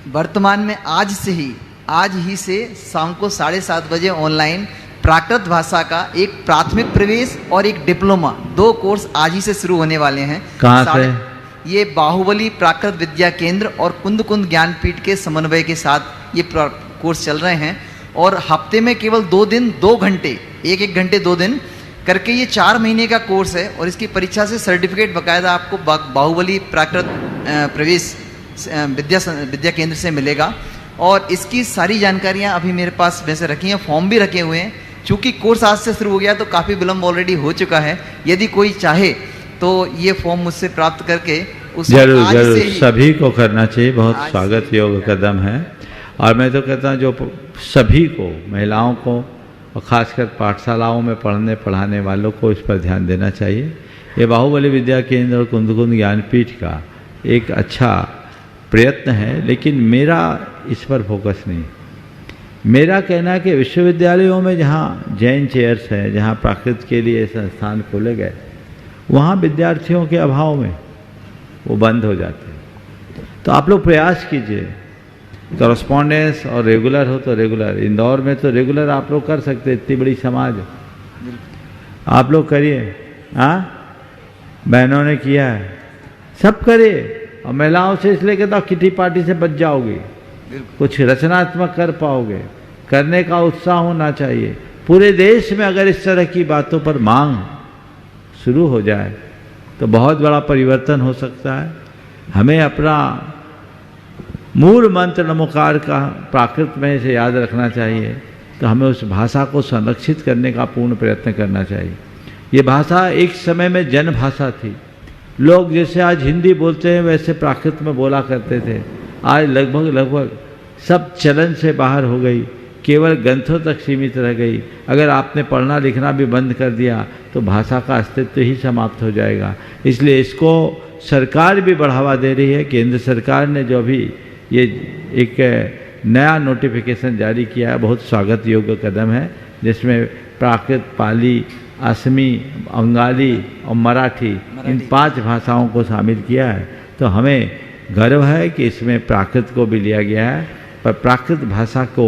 J: वर्तमान में आज ही से शाम को 7:30 बजे ऑनलाइन प्राकृत भाषा का एक प्राथमिक प्रवेश और एक डिप्लोमा, 2 कोर्स आज ही से शुरू होने वाले हैं।
C: कहाँ से?
J: ये बाहुबली प्राकृत विद्या केंद्र और कुंद कुंद ज्ञानपीठ के समन्वय के साथ ये कोर्स चल रहे हैं, और हफ्ते में केवल 2 दिन 2 घंटे, 1-1 घंटे 2 दिन करके ये 4 महीने का कोर्स है, और इसकी परीक्षा से सर्टिफिकेट बाकायदा आपको बाहुबली प्राकृत प्रवेश विद्या केंद्र से मिलेगा। और इसकी सारी जानकारियां अभी मेरे पास वैसे रखी हैं, फॉर्म भी रखे हुए हैं। चूंकि कोर्स आज से शुरू हो गया तो काफ़ी विलम्ब ऑलरेडी हो चुका है। यदि कोई चाहे तो ये फॉर्म मुझसे प्राप्त करके
C: जरूर सभी को करना चाहिए। बहुत स्वागत योग्य कदम है, और मैं तो कहता हूँ जो सभी को, महिलाओं को और खासकर पाठशालाओं में पढ़ाने वालों को इस पर ध्यान देना चाहिए। ये बाहुबली विद्या केंद्र और कुंद कुंद ज्ञानपीठ का एक अच्छा प्रयत्न है, लेकिन मेरा इस पर फोकस नहीं। मेरा कहना है कि विश्वविद्यालयों में जहाँ जैन चेयर्स हैं, जहाँ प्राकृत के लिए संस्थान खोले गए, वहाँ विद्यार्थियों के अभाव में वो बंद हो जाते हैं। तो आप लोग प्रयास कीजिए, कॉरस्पॉन्डेंस और रेगुलर हो तो रेगुलर। इंदौर में तो रेगुलर आप लोग कर सकते, इतनी बड़ी समाज आप लोग करिए। हाँ, बहनों ने किया है, सब करिए। और महिलाओं से इसलिए कहता हूँ किटी पार्टी से बच जाओगे, कुछ रचनात्मक कर पाओगे, करने का उत्साह होना चाहिए। पूरे देश में अगर इस तरह की बातों पर मांग शुरू हो जाए तो बहुत बड़ा परिवर्तन हो सकता है। हमें अपना मूल मंत्र नमोकार का प्राकृत में से याद रखना चाहिए, तो हमें उस भाषा को संरक्षित करने का पूर्ण प्रयत्न करना चाहिए। ये भाषा एक समय में जन भाषा थी। लोग जैसे आज हिंदी बोलते हैं वैसे प्राकृत में बोला करते थे। आज लगभग सब चलन से बाहर हो गई, केवल ग्रंथों तक सीमित रह गई। अगर आपने पढ़ना लिखना भी बंद कर दिया तो भाषा का अस्तित्व ही समाप्त हो जाएगा। इसलिए इसको सरकार भी बढ़ावा दे रही है। केंद्र सरकार ने जो अभी ये एक नया नोटिफिकेशन जारी किया है, बहुत स्वागत योग्य कदम है, जिसमें प्राकृत, पाली, असमी, बंगाली और मराठी इन 5 भाषाओं को शामिल किया है। तो हमें गर्व है कि इसमें प्राकृत को भी लिया गया है। पर प्राकृत भाषा को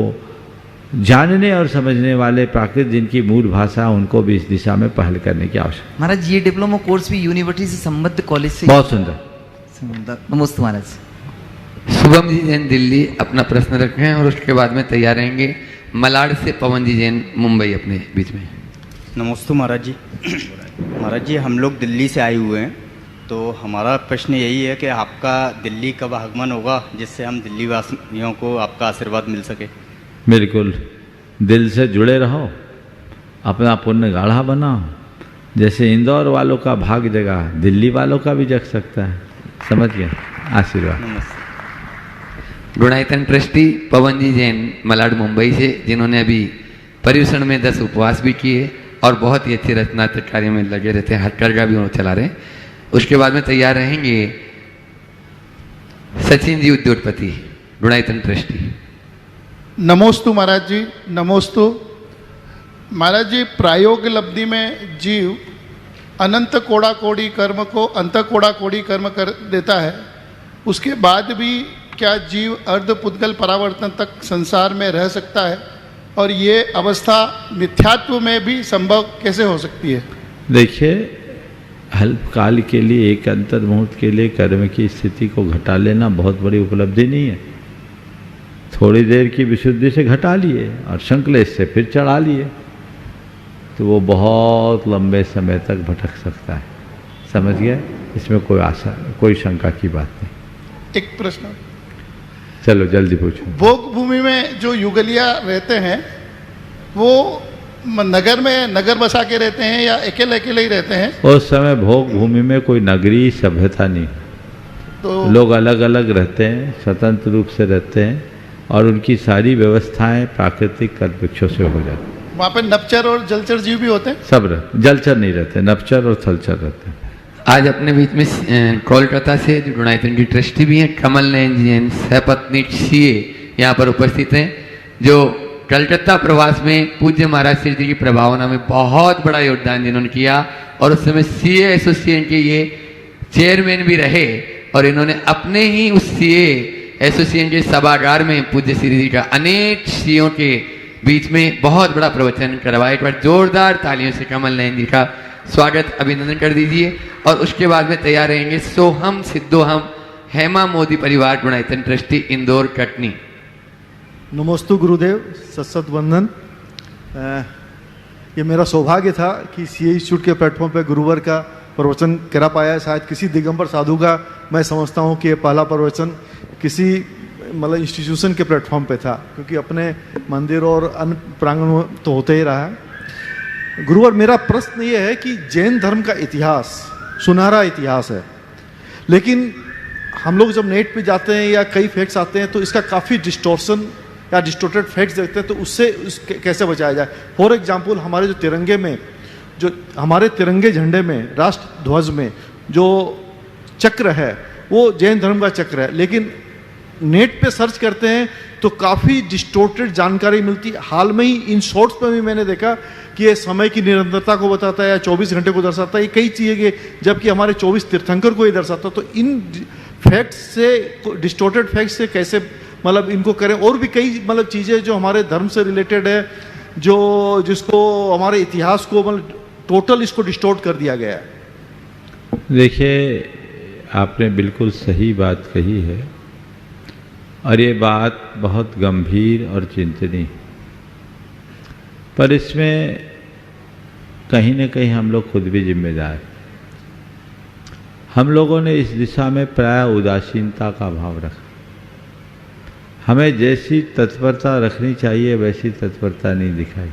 C: जानने और समझने वाले, प्राकृत जिनकी मूल भाषा, उनको भी इस दिशा में पहल करने की आवश्यकता।
J: महाराज, ये डिप्लोमा कोर्स भी यूनिवर्सिटी से संबद्ध कॉलेज से।
C: बहुत सुंदर।
J: नमस्ते महाराज।
B: शुभम जी जैन दिल्ली अपना प्रश्न रखें और उसके बाद में तैयार रहेंगे। मलाड से पवन जी जैन मुंबई अपने बीच में।
K: नमस्ते महाराज जी। महाराज जी, हम लोग दिल्ली से आए हुए हैं, तो हमारा प्रश्न यही है कि आपका दिल्ली कब आगमन होगा, जिससे हम दिल्ली वासियों को आपका आशीर्वाद मिल सके।
C: बिल्कुल, दिल से जुड़े रहो अपना पुण्य गाढ़ा बनाओ। जैसे इंदौर वालों का भाग जगा, दिल्ली वालों का भी जग सकता है। समझ गए? आशीर्वाद।
B: गुणायतन ट्रस्टी पवन जी जैन मलाड मुंबई से, जिन्होंने अभी पर्यूषण में 10 उपवास भी किए और बहुत ही अच्छे रचनात्मक कार्य में लगे रहते हैं, हथकरघा भी उन्होंने चला रहे हैं। उसके बाद में तैयार रहेंगे सचिन जी उद्योगपति, गुणायतन ट्रस्टी।
L: नमोस्तु महाराज जी, नमोस्तु महाराज जी। प्रायोग लब्धि में जीव अनंत कोड़ा कोड़ी कर्म को अंत कोड़ा कोड़ी कर्म कर देता है, उसके बाद भी क्या जीव अर्ध पुद्गल परावर्तन तक संसार में रह सकता है? और ये अवस्था मिथ्यात्व में भी संभव कैसे हो सकती है?
C: देखिए, अल्पकाल के लिए, एक अंतर मुहूर्त के लिए कर्म की स्थिति को घटा लेना बहुत बड़ी उपलब्धि नहीं है। थोड़ी देर की विशुद्धि से घटा लिए और संकलेश से फिर चढ़ा लिए, तो वो बहुत लंबे समय तक भटक सकता है। समझ गए? इसमें कोई आशा, कोई शंका की बात नहीं।
L: एक प्रश्न,
C: चलो जल्दी पूछो।
L: भोग भूमि में जो युगलिया रहते हैं वो नगर में नगर बसा के रहते हैं या अकेले अकेले ही रहते हैं?
C: उस समय भोग भूमि में कोई नगरीय सभ्यता नहीं, तो लोग अलग अलग रहते हैं, स्वतंत्र रूप से रहते हैं और उनकी सारी व्यवस्थाएं प्राकृतिक कल्प वृक्षों से हो जाती हैं।
L: वहाँ पे नपचर और जलचर जीव भी होते हैं?
C: सब रहते, जलचर नहीं रहते, नपचर और थलचर रहते हैं।
B: आज अपने बीच में कोलकाता से जो गुणायतन की ट्रस्टी भी हैं, कमल नयन जी हैं, सहपत्नी सीए यहाँ पर उपस्थित हैं, जो कलकत्ता प्रवास में पूज्य महाराज श्री जी की प्रभावना में बहुत बड़ा योगदान जिन्होंने किया और उस समय सीए एसोसिएशन के ये चेयरमैन भी रहे और इन्होंने अपने ही उस सीए एसोसिएशन के सभागार में पूज्य श्री जी का अनेक सीओ के बीच में बहुत बड़ा प्रवचन करवाया। एक बार जोरदार तालियों से कमल नयन जी का स्वागत, अभिनंदन कर दीजिए। और उसके बाद में तैयार रहेंगे सोहम सिद्धोहम, हेमा मोदी परिवार, गुणायतन ट्रस्टी, इंदौर कटनी।
M: नमोस्तु गुरुदेव, सत्सत वंदन। ये मेरा सौभाग्य था कि सीए इंस्टीट्यूट के प्लेटफॉर्म पर गुरुवर का प्रवचन करा पाया। शायद किसी दिगंबर साधु का मैं समझता हूँ कि ये पहला प्रवचन किसी मतलब इंस्टीट्यूशन के प्लेटफॉर्म पे था, क्योंकि अपने मंदिर और अन्य प्रांगण तो होते ही रहा है। गुरुवर, मेरा प्रश्न ये है कि जैन धर्म का इतिहास सुनहरा इतिहास है, लेकिन हम लोग जब नेट पे जाते हैं या कई फैक्ट्स आते हैं तो इसका काफ़ी डिस्टोर्शन या डिस्टोर्टेड फैक्ट्स देखते हैं, तो उससे कैसे बचाया जाए? फॉर एग्जांपल, हमारे जो तिरंगे में, जो हमारे तिरंगे झंडे में, राष्ट्र ध्वज में जो चक्र है वो जैन धर्म का चक्र है, लेकिन नेट पे सर्च करते हैं तो काफ़ी डिस्टोर्टेड जानकारी मिलती है। हाल में ही इन शॉर्ट्स पर भी मैंने देखा कि ये समय की निरंतरता को बताता है या 24 घंटे को दर्शाता है, ये कई चीज़ें के, जबकि हमारे 24 तीर्थंकर को ये दर्शाता है। तो इन फैक्ट्स से, डिस्टोर्टेड फैक्ट्स से कैसे मतलब इनको करें? और भी कई मतलब चीज़ें जो हमारे धर्म से रिलेटेड है, जो जिसको हमारे इतिहास को मतलब टोटल इसको डिस्टोर्ट कर दिया गया है।
C: देखिए, आपने बिल्कुल सही बात कही है और ये बात बहुत गंभीर और चिंतनीय, पर इसमें कहीं न कहीं हम लोग खुद भी जिम्मेदार हैं। हम लोगों ने इस दिशा में प्राय उदासीनता का भाव रखा। हमें जैसी तत्परता रखनी चाहिए वैसी तत्परता नहीं दिखाई।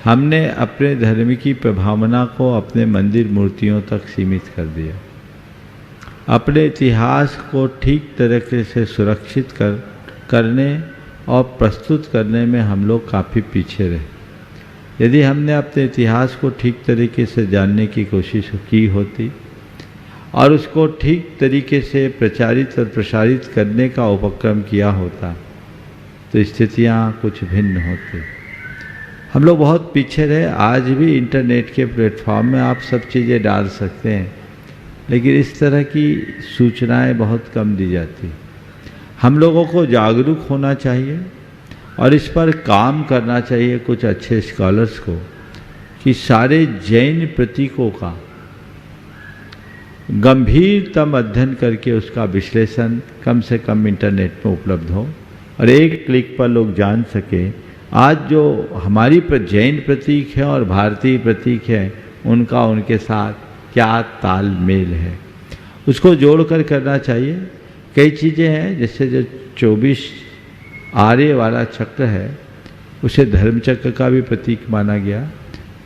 C: हमने अपने धर्म की प्रभावना को अपने मंदिर मूर्तियों तक सीमित कर दिया। अपने इतिहास को ठीक तरीके से सुरक्षित करने और प्रस्तुत करने में हम लोग काफ़ी पीछे रहे। यदि हमने अपने इतिहास को ठीक तरीके से जानने की कोशिश की होती और उसको ठीक तरीके से प्रचारित और प्रसारित करने का उपक्रम किया होता तो स्थितियाँ कुछ भिन्न होती। हम लोग बहुत पीछे रहे। आज भी इंटरनेट के प्लेटफॉर्म में आप सब चीज़ें डाल सकते हैं, लेकिन इस तरह की सूचनाएं बहुत कम दी जाती। हम लोगों को जागरूक होना चाहिए और इस पर काम करना चाहिए कुछ अच्छे स्कॉलर्स को, कि सारे जैन प्रतीकों का गंभीरतम अध्ययन करके उसका विश्लेषण कम से कम इंटरनेट में उपलब्ध हो और एक क्लिक पर लोग जान सकें आज जो हमारी जैन प्रतीक है और भारतीय प्रतीक है उनका उनके साथ क्या तालमेल है, उसको जोड़कर करना चाहिए। कई चीज़ें हैं, जैसे जो 24 आर्य वाला चक्र है उसे धर्मचक्र का भी प्रतीक माना गया,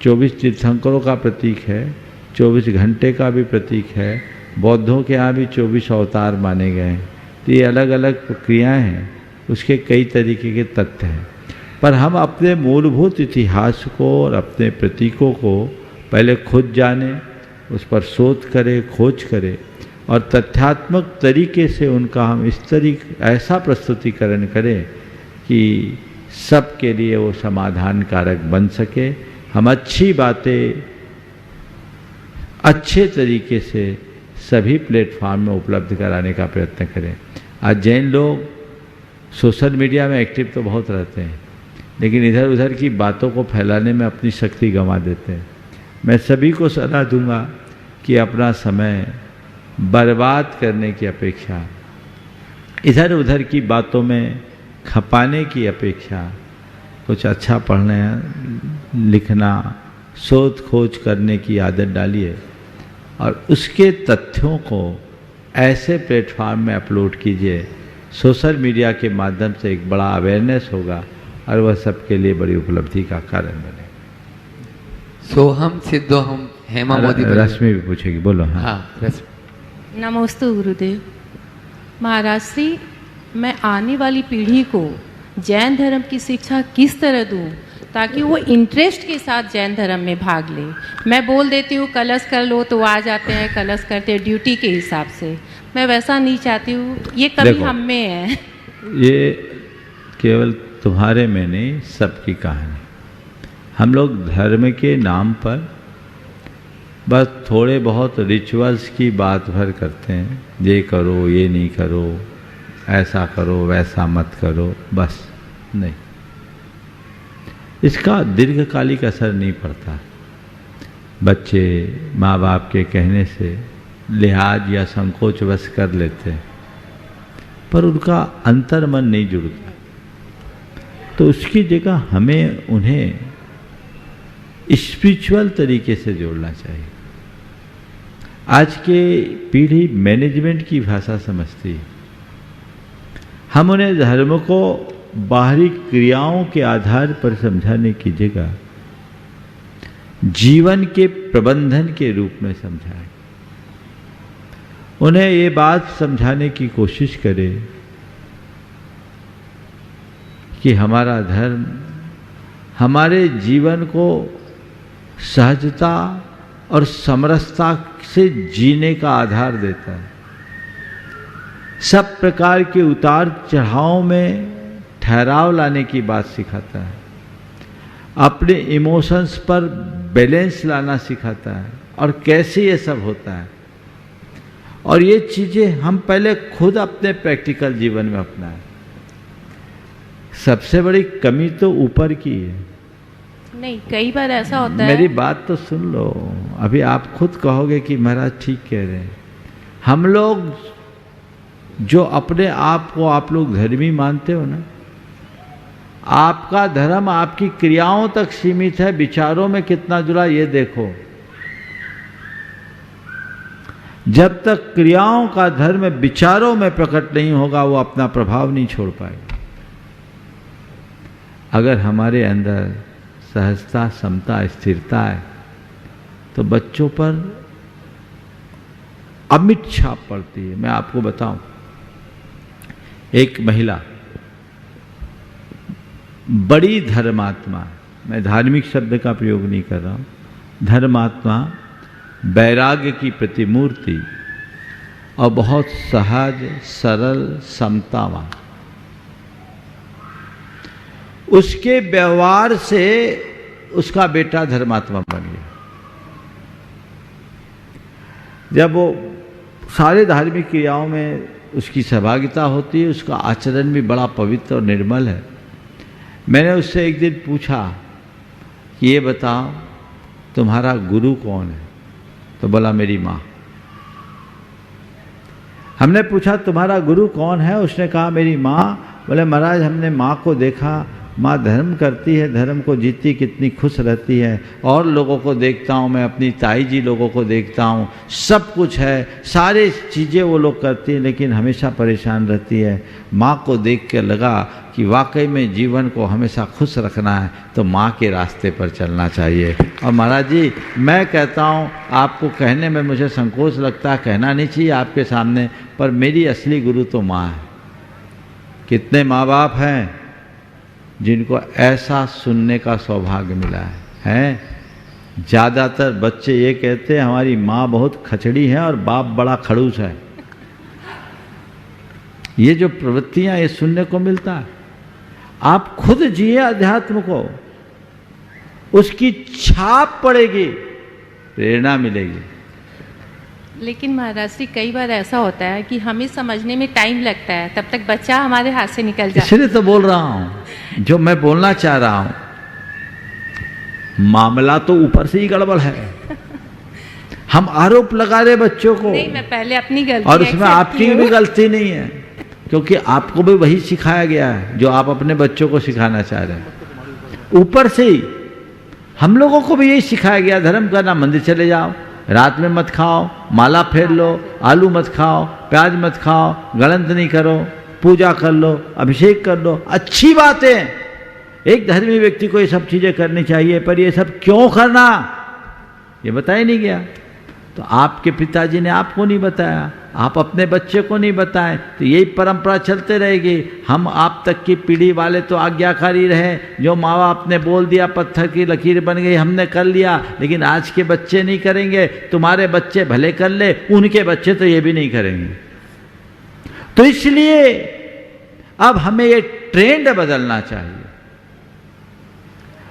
C: 24 तीर्थंकरों का प्रतीक है, 24 घंटे का भी प्रतीक है, बौद्धों के यहाँ भी 24 अवतार माने गए हैं। तो ये अलग अलग प्रक्रियाएँ हैं, उसके कई तरीके के तथ्य हैं। पर हम अपने मूलभूत इतिहास को और अपने प्रतीकों को पहले खुद जाने, उस पर शोध करें, खोज करें और तथ्यात्मक तरीके से उनका हम इस तरीके ऐसा प्रस्तुतिकरण करें कि सबके लिए वो समाधान कारक बन सके। हम अच्छी बातें अच्छे तरीके से सभी प्लेटफॉर्म में उपलब्ध कराने का प्रयत्न करें। आज जैन लोग सोशल मीडिया में एक्टिव तो बहुत रहते हैं, लेकिन इधर उधर की बातों को फैलाने में अपनी शक्ति गंवा देते हैं। मैं सभी को सलाह दूंगा कि अपना समय बर्बाद करने की अपेक्षा, इधर उधर की बातों में खपाने की अपेक्षा कुछ अच्छा पढ़ने, लिखना, शोध खोज करने की आदत डालिए और उसके तथ्यों को ऐसे प्लेटफॉर्म में अपलोड कीजिए। सोशल मीडिया के माध्यम से एक बड़ा अवेयरनेस होगा और वह सबके लिए बड़ी उपलब्धि का कारण बने।
B: सोहम सिद्धोहम हेमा मोदी
C: रश्मि भी पूछेगी, बोलो।
B: हाँ रश्मि।
N: नमोस्तु गुरुदेव। महाराज श्री, मैं आने वाली पीढ़ी को जैन धर्म की शिक्षा किस तरह दूं ताकि वो इंटरेस्ट के साथ जैन धर्म में भाग ले? मैं बोल देती हूँ कलश कर लो तो आ जाते हैं, कलश करते हैं ड्यूटी के हिसाब से। मैं वैसा नहीं चाहती हूँ, ये कभी हम में है।
C: ये केवल तुम्हारे में नहीं, सबकी कहानी। हम लोग धर्म के नाम पर बस थोड़े बहुत रिचुअल्स की बात भर करते हैं, ये करो, ये नहीं करो, ऐसा करो, वैसा मत करो, बस नहीं। इसका दीर्घकालिक असर नहीं पड़ता। बच्चे माँ बाप के कहने से लिहाज या संकोचवश कर लेते हैं, पर उनका अंतर्मन नहीं जुड़ता। तो उसकी जगह हमें उन्हें स्पिरिचुअल तरीके से जोड़ना चाहिए। आज के पीढ़ी मैनेजमेंट की भाषा समझती है। हम उन्हें धर्म को बाहरी क्रियाओं के आधार पर समझाने की जगह जीवन के प्रबंधन के रूप में समझाएं। उन्हें ये बात समझाने की कोशिश करें कि हमारा धर्म हमारे जीवन को सहजता और समरसता से जीने का आधार देता है। सब प्रकार के उतार चढ़ाव में ठहराव लाने की बात सिखाता है। अपने इमोशंस पर बैलेंस लाना सिखाता है और कैसे ये सब होता है। और ये चीज़ें हम पहले खुद अपने प्रैक्टिकल जीवन में अपनाएं। सबसे बड़ी कमी तो ऊपर की है।
N: नहीं, कई बार ऐसा होता है।
C: मेरी बात तो सुन लो। अभी आप खुद कहोगे कि महाराज ठीक कह रहे हैं। हम लोग जो अपने आप को आप लोग धर्मी मानते हो ना, आपका धर्म आपकी क्रियाओं तक सीमित है, विचारों में कितना जुड़ा ये देखो। जब तक क्रियाओं का धर्म विचारों में प्रकट नहीं होगा, वो अपना प्रभाव नहीं छोड़ पाएगा। अगर हमारे अंदर सहजता, समता, स्थिरता है तो बच्चों पर अमिट छाप पड़ती है। मैं आपको बताऊं, एक महिला बड़ी धर्मात्मा, मैं धार्मिक शब्द का प्रयोग नहीं कर रहा हूं, धर्मात्मा, वैराग्य की प्रतिमूर्ति और बहुत सहज, सरल, समतावान। उसके व्यवहार से उसका बेटा धर्मात्मा बन गया। जब वो सारे धार्मिक क्रियाओं में उसकी सहभागिता होती है, उसका आचरण भी बड़ा पवित्र और निर्मल है। मैंने उससे एक दिन पूछा कि ये बताओ तुम्हारा गुरु कौन है? तो बोला मेरी माँ। हमने पूछा तुम्हारा गुरु कौन है? उसने कहा मेरी माँ। बोले महाराज हमने माँ को देखा, माँ धर्म करती है, धर्म को जीती, कितनी खुश रहती है। और लोगों को देखता हूँ मैं, अपनी ताई जी लोगों को देखता हूँ, सब कुछ है, सारे चीज़ें वो लोग करती हैं, लेकिन हमेशा परेशान रहती है। माँ को देख के लगा कि कि वाकई में जीवन को हमेशा खुश रखना है तो माँ के रास्ते पर चलना चाहिए। और महाराज जी, मैं कहता हूँ, आपको कहने में मुझे संकोच लगता है, कहना नहीं चाहिए आपके सामने, पर मेरी असली गुरु तो माँ है। कितने माँ बाप हैं जिनको ऐसा सुनने का सौभाग्य मिला है? ज़्यादातर बच्चे ये कहते हैं हमारी माँ बहुत खचड़ी है और बाप बड़ा खड़ूस है। ये जो प्रवृत्तियां, ये सुनने को मिलता है। आप खुद जिए अध्यात्म को, उसकी छाप पड़ेगी, प्रेरणा मिलेगी।
N: लेकिन महाराज जी, कई बार ऐसा होता है कि हमें समझने में टाइम लगता है, तब तक बच्चा हमारे हाथ से निकल जाता है।
C: इसलिए तो बोल रहा हूं, जो मैं बोलना चाह रहा हूं, मामला तो ऊपर से ही गड़बड़ है। हम आरोप लगा रहे बच्चों को।
N: नहीं, मैं पहले अपनी गलती
C: और उसमें आपकी भी गलती नहीं है, क्योंकि आपको भी वही सिखाया गया है जो आप अपने बच्चों को सिखाना चाह रहे हैं। ऊपर से ही हम लोगों को भी यही सिखाया गया, धर्म करना, मंदिर चले जाओ, रात में मत खाओ, माला फेर लो, आलू मत खाओ, प्याज मत खाओ, गलत नहीं करो, पूजा कर लो, अभिषेक कर लो। अच्छी बातें, एक धर्मी व्यक्ति को ये सब चीज़ें करनी चाहिए, पर ये सब क्यों करना ये बताया नहीं गया। तो आपके पिताजी ने आपको नहीं बताया, आप अपने बच्चे को नहीं बताएं, तो यही परंपरा चलते रहेगी। हम आप तक की पीढ़ी वाले तो आज्ञाकारी रहे, जो माँ बाप ने बोल दिया पत्थर की लकीर बन गई, हमने कर लिया। लेकिन आज के बच्चे नहीं करेंगे। तुम्हारे बच्चे भले कर ले, उनके बच्चे तो ये भी नहीं करेंगे। तो इसलिए अब हमें ये ट्रेंड बदलना चाहिए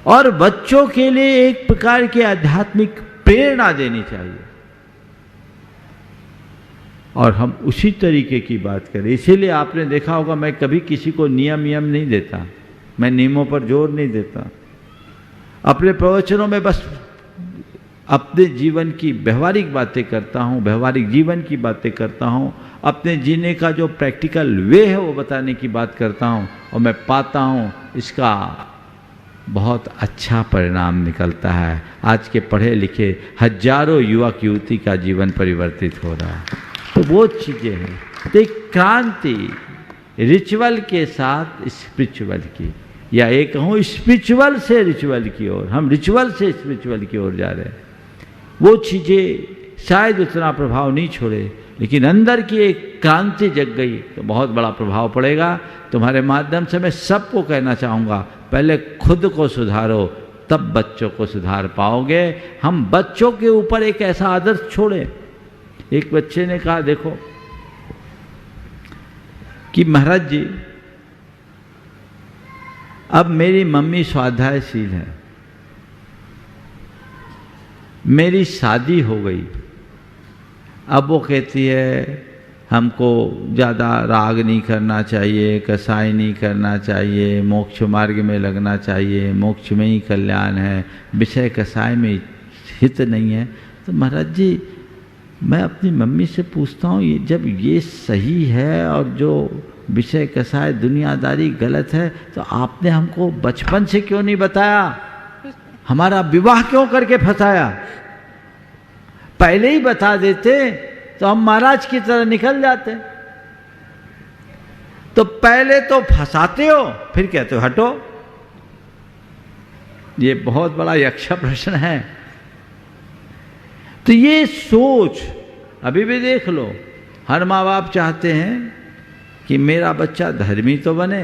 C: और बच्चों के लिए एक प्रकार की आध्यात्मिक प्रेरणा देनी चाहिए, और हम उसी तरीके की बात करें। इसीलिए आपने देखा होगा, मैं कभी किसी को नियम नहीं देता, मैं नियमों पर जोर नहीं देता। अपने प्रवचनों में बस अपने जीवन की व्यवहारिक बातें करता हूँ, व्यवहारिक जीवन की बातें करता हूँ, अपने जीने का जो प्रैक्टिकल वे है वो बताने की बात करता हूँ। और मैं पाता हूँ इसका बहुत अच्छा परिणाम निकलता है। आज के पढ़े लिखे हजारों युवक युवती का जीवन परिवर्तित हो रहा है। तो वो चीज़ें हैं, तो एक क्रांति रिचुअल के साथ स्पिरिचुअल की, या एक कहूँ स्पिरिचुअल से रिचुअल की ओर, हम रिचुअल से स्पिरिचुअल की ओर जा रहे हैं। वो चीज़ें शायद उतना प्रभाव नहीं छोड़े, लेकिन अंदर की एक क्रांति जग गई तो बहुत बड़ा प्रभाव पड़ेगा। तुम्हारे माध्यम से मैं सबको कहना चाहूँगा, पहले खुद को सुधारो, तब बच्चों को सुधार पाओगे। हम बच्चों के ऊपर एक ऐसा आदर्श छोड़े। एक बच्चे ने कहा, देखो कि महाराज जी, अब मेरी मम्मी स्वाध्यायशील है, मेरी शादी हो गई, अब वो कहती है हमको ज़्यादा राग नहीं करना चाहिए, कसाई नहीं करना चाहिए, मोक्ष मार्ग में लगना चाहिए, मोक्ष में ही कल्याण है, विषय कसाय में हित नहीं है। तो महाराज जी, मैं अपनी मम्मी से पूछता हूँ, ये जब ये सही है और जो विषय कसाय दुनियादारी गलत है, तो आपने हमको बचपन से क्यों नहीं बताया? हमारा विवाह क्यों करके फंसाया? पहले ही बता देते तो हम महाराज की तरह निकल जाते। तो पहले तो फंसाते हो, फिर कहते हो हटो। ये बहुत बड़ा यक्ष प्रश्न है। तो ये सोच अभी भी देख लो, हर माँ बाप चाहते हैं कि मेरा बच्चा धर्मी तो बने,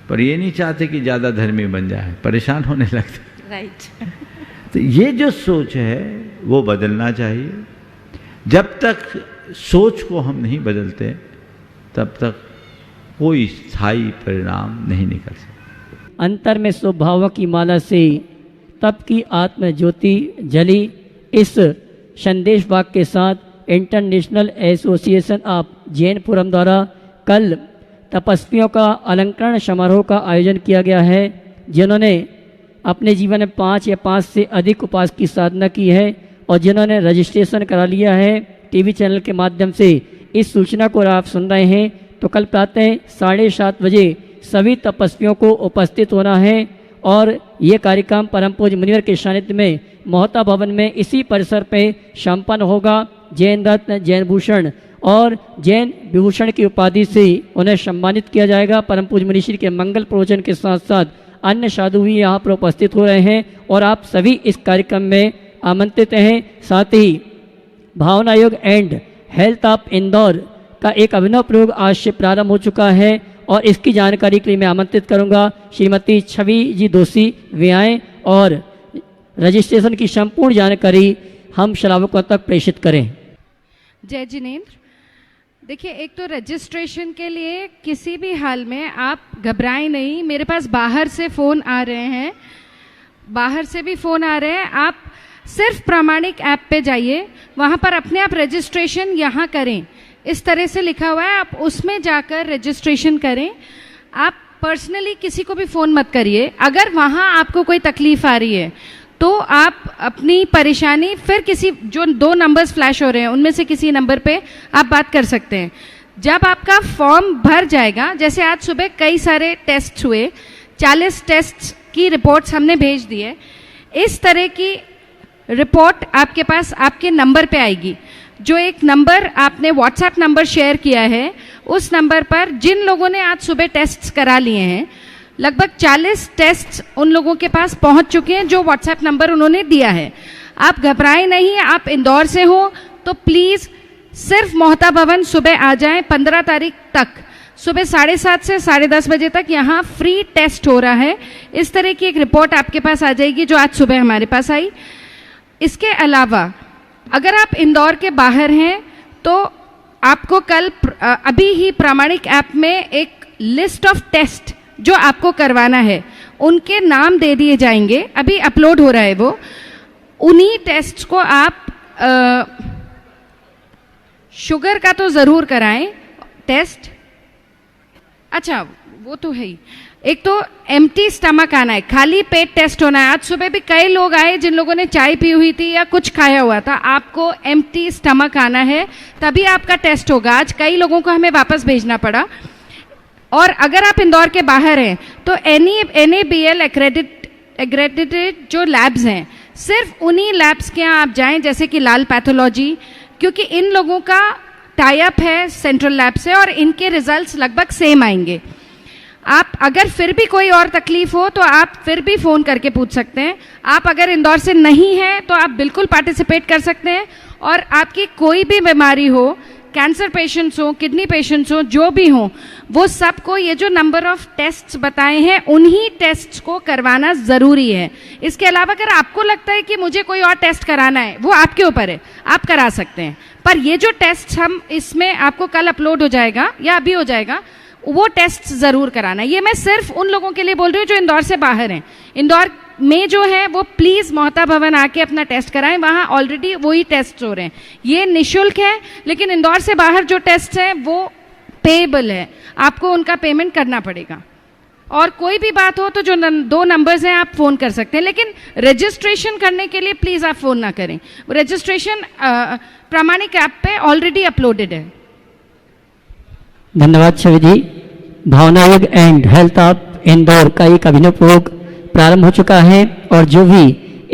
C: पर ये नहीं चाहते कि ज़्यादा धर्मी बन जाए, परेशान होने लगते।
N: राइट।
C: तो ये जो सोच है वो बदलना चाहिए। जब तक सोच को हम नहीं बदलते, तब तक कोई स्थायी परिणाम नहीं निकल सकता।
A: अंतर में स्वभाव की माला से तप की आत्म ज्योति जली। इस संदेश वाक्य के साथ इंटरनेशनल एसोसिएशन ऑफ जैनपुरम द्वारा कल तपस्वियों का अलंकरण समारोह का आयोजन किया गया है, जिन्होंने अपने जीवन में 5 या 5 से अधिक उपास की साधना की है और जिन्होंने रजिस्ट्रेशन करा लिया है टीवी चैनल के माध्यम से। इस सूचना को आप सुन रहे हैं तो कल प्रातः 7:30 बजे सभी तपस्वियों को उपस्थित होना है और ये कार्यक्रम परम पूज्य मुनिवर के सानिध्य में मोहता भवन में इसी परिसर पे संपन्न होगा। जैन रत्न, जैन भूषण और जैन विभूषण की उपाधि से उन्हें सम्मानित किया जाएगा। परम पूज्य मुनिश्री के मंगल प्रवचन के साथ साथ अन्य साधु भी यहाँ पर उपस्थित हो रहे हैं और आप सभी इस कार्यक्रम में आमंत्रित हैं। साथ ही भावना योग एंड हेल्थ ऑफ इंदौर का एक अभिनव प्रयोग आज से प्रारंभ हो चुका है और इसकी जानकारी के लिए मैं आमंत्रित करूंगा श्रीमती छवि जी दोषी वे आएँ और रजिस्ट्रेशन की संपूर्ण जानकारी हम श्रावकों तक प्रेषित करें।
O: जय जिनेंद्र। देखिए, एक तो रजिस्ट्रेशन के लिए किसी भी हाल में आप घबराएं नहीं। मेरे पास बाहर से फ़ोन आ रहे हैं, बाहर से भी फ़ोन आ रहे हैं। आप सिर्फ प्रामाणिक ऐप पे जाइए, वहाँ पर अपने आप रजिस्ट्रेशन यहाँ करें। इस तरह से लिखा हुआ है, आप उसमें जाकर रजिस्ट्रेशन करें। आप पर्सनली किसी को भी फ़ोन मत करिए। अगर वहाँ आपको कोई तकलीफ़ आ रही है तो आप अपनी परेशानी फिर किसी, जो 2 नंबर्स फ्लैश हो रहे हैं उनमें से किसी नंबर पे आप बात कर सकते हैं। जब आपका फॉर्म भर जाएगा, जैसे आज सुबह कई सारे टेस्ट हुए, 40 टेस्ट की रिपोर्ट्स हमने भेज दी है। इस तरह की रिपोर्ट आपके पास आपके नंबर पे आएगी। जो एक नंबर आपने व्हाट्सएप नंबर शेयर किया है, उस नंबर पर जिन लोगों ने आज सुबह टेस्ट करा लिए हैं, लगभग 40 टेस्ट उन लोगों के पास पहुंच चुके हैं जो व्हाट्सएप नंबर उन्होंने दिया है। आप घबराएं नहीं। आप इंदौर से हो तो प्लीज़ सिर्फ मोहता भवन सुबह आ जाएं। 15 तारीख तक सुबह 7:30 से 10:30 बजे तक यहाँ फ्री टेस्ट हो रहा है। इस तरह की एक रिपोर्ट आपके पास आ जाएगी जो आज सुबह हमारे पास आई। इसके अलावा अगर आप इंदौर के बाहर हैं तो आपको कल अभी ही प्रामाणिक ऐप में एक लिस्ट ऑफ टेस्ट जो आपको करवाना है उनके नाम दे दिए जाएंगे। अभी अपलोड हो रहा है वो। उन्हीं टेस्ट को आप शुगर का तो ज़रूर कराएं टेस्ट। अच्छा, वो तो है ही। एक तो एम्प्टी स्टमक आना है, खाली पेट टेस्ट होना है। आज सुबह भी कई लोग आए जिन लोगों ने चाय पी हुई थी या कुछ खाया हुआ था। आपको एम्प्टी स्टमक आना है, तभी आपका टेस्ट होगा। आज कई लोगों को हमें वापस भेजना पड़ा। और अगर आप इंदौर के बाहर हैं तो NABL एक्रेडिटेड जो लैब्स हैं, सिर्फ उन्हीं लैब्स के यहाँ आप जाएं, जैसे कि लाल पैथोलॉजी, क्योंकि इन लोगों का टाई अप है सेंट्रल लैब से और इनके रिजल्ट्स लगभग सेम आएंगे। आप अगर फिर भी कोई और तकलीफ हो तो आप फिर भी फ़ोन करके पूछ सकते हैं। आप अगर इंदौर से नहीं हैं तो आप बिल्कुल पार्टिसिपेट कर सकते हैं। और आपकी कोई भी बीमारी हो, कैंसर पेशेंट्स हो, किडनी पेशेंट्स हो, जो भी हो, वो सबको ये जो नंबर ऑफ टेस्ट्स बताए हैं उन्हीं टेस्ट्स को करवाना ज़रूरी है। इसके अलावा अगर आपको लगता है कि मुझे कोई और टेस्ट कराना है, वो आपके ऊपर है, आप करा सकते हैं। पर ये जो टेस्ट हम इसमें आपको कल अपलोड हो जाएगा या अभी हो जाएगा, वो टेस्ट ज़रूर कराना है। ये मैं सिर्फ उन लोगों के लिए बोल रही हूँ जो इंदौर से बाहर हैं। इंदौर में जो है वो प्लीज़ मोहता भवन आके अपना टेस्ट कराएं, वहाँ ऑलरेडी वही टेस्ट हो रहे हैं। ये निःशुल्क है, लेकिन इंदौर से बाहर जो टेस्ट हैं वो पेएबल है, आपको उनका पेमेंट करना पड़ेगा। और कोई भी बात हो तो जो 2 नंबर्स हैं आप फ़ोन कर सकते हैं, लेकिन रजिस्ट्रेशन करने के लिए प्लीज़ आप फ़ोन ना करें। रजिस्ट्रेशन प्रामाणिक ऐप पे ऑलरेडी अपलोडेड है।
A: धन्यवाद छवि जी। भावना योग एंड हेल्थ ऑफ इंदौर का एक अभिनव प्रयोग प्रारंभ हो चुका है और जो भी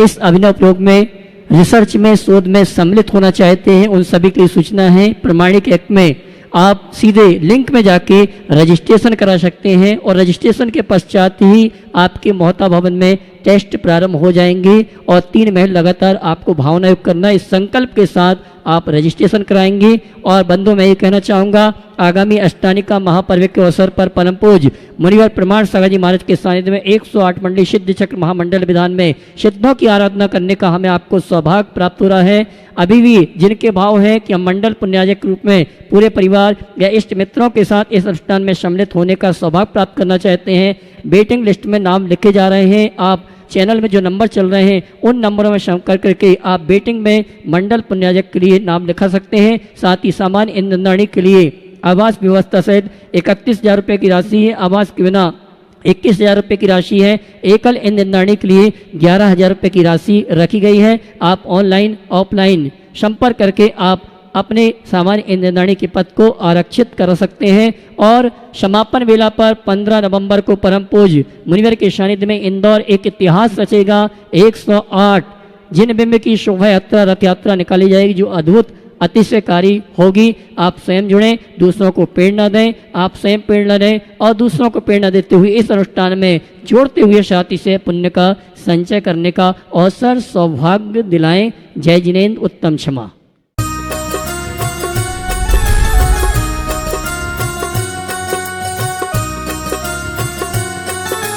A: इस अभिनव प्रयोग में रिसर्च में, शोध में सम्मिलित होना चाहते हैं, उन सभी के लिए सूचना है। प्रामाणिक ऐप में आप सीधे लिंक में जाके रजिस्ट्रेशन करा सकते हैं और रजिस्ट्रेशन के पश्चात ही आपके मोहता भवन में टेस्ट प्रारंभ हो जाएंगे और 3 महीने लगातार आपको भावना योग करना, इस संकल्प के साथ आप रजिस्ट्रेशन कराएंगे। और बंधु, मैं ये कहना चाहूँगा, आगामी अष्टानिका महापर्व के अवसर पर परम पूज्य मुनिवर प्रमाण सागर जी महाराज के सानिध्य में 108 मंडली सिद्ध चक्र महामंडल विधान में सिद्धों की आराधना करने का हमें आपको सौभाग्य प्राप्त हो रहा है। अभी भी जिनके भाव हैं कि हम मंडल पुण्याजक के रूप में पूरे परिवार या इष्ट मित्रों के साथ इस अनुष्ठान में सम्मिलित होने का सौभाग्य प्राप्त करना चाहते हैं, वेटिंग लिस्ट में नाम लिखे जा रहे हैं। आप चैनल में जो नंबर चल रहे हैं उन नंबरों में संपर्क करके आप वेटिंग में मंडल पुण्याजक के लिए नाम लिखा सकते हैं। साथ ही सामान्य ईंधन के लिए आवास व्यवस्था सहित 31,000 रुपये की राशि है, आवास के बिना 21,000 रुपये की राशि है, एकल ईंधन के लिए 11,000 रुपये की राशि रखी गई है। आप ऑनलाइन ऑफलाइन संपर्क करके आप अपने सामान्य ईंधन के पद को आरक्षित कर सकते हैं। और समापन वेला पर 15 नवंबर को परम पूज्य मुनिवर के सानिध्य में इंदौर एक इतिहास रचेगा। 108 जिन बिंब की शोभा यात्रा, रथ यात्रा निकाली जाएगी, जो अद्भुत अतिशयकारी होगी। आप स्वयं जुड़ें, दूसरों को प्रेरणा दें, आप स्वयं प्रेरणा दें और दूसरों को प्रेरणा देते हुए इस अनुष्ठान में जोड़ते हुए शांति से पुण्य का संचय करने का अवसर सौभाग्य दिलाएं। जय जिनेन्द्र उत्तम क्षमा।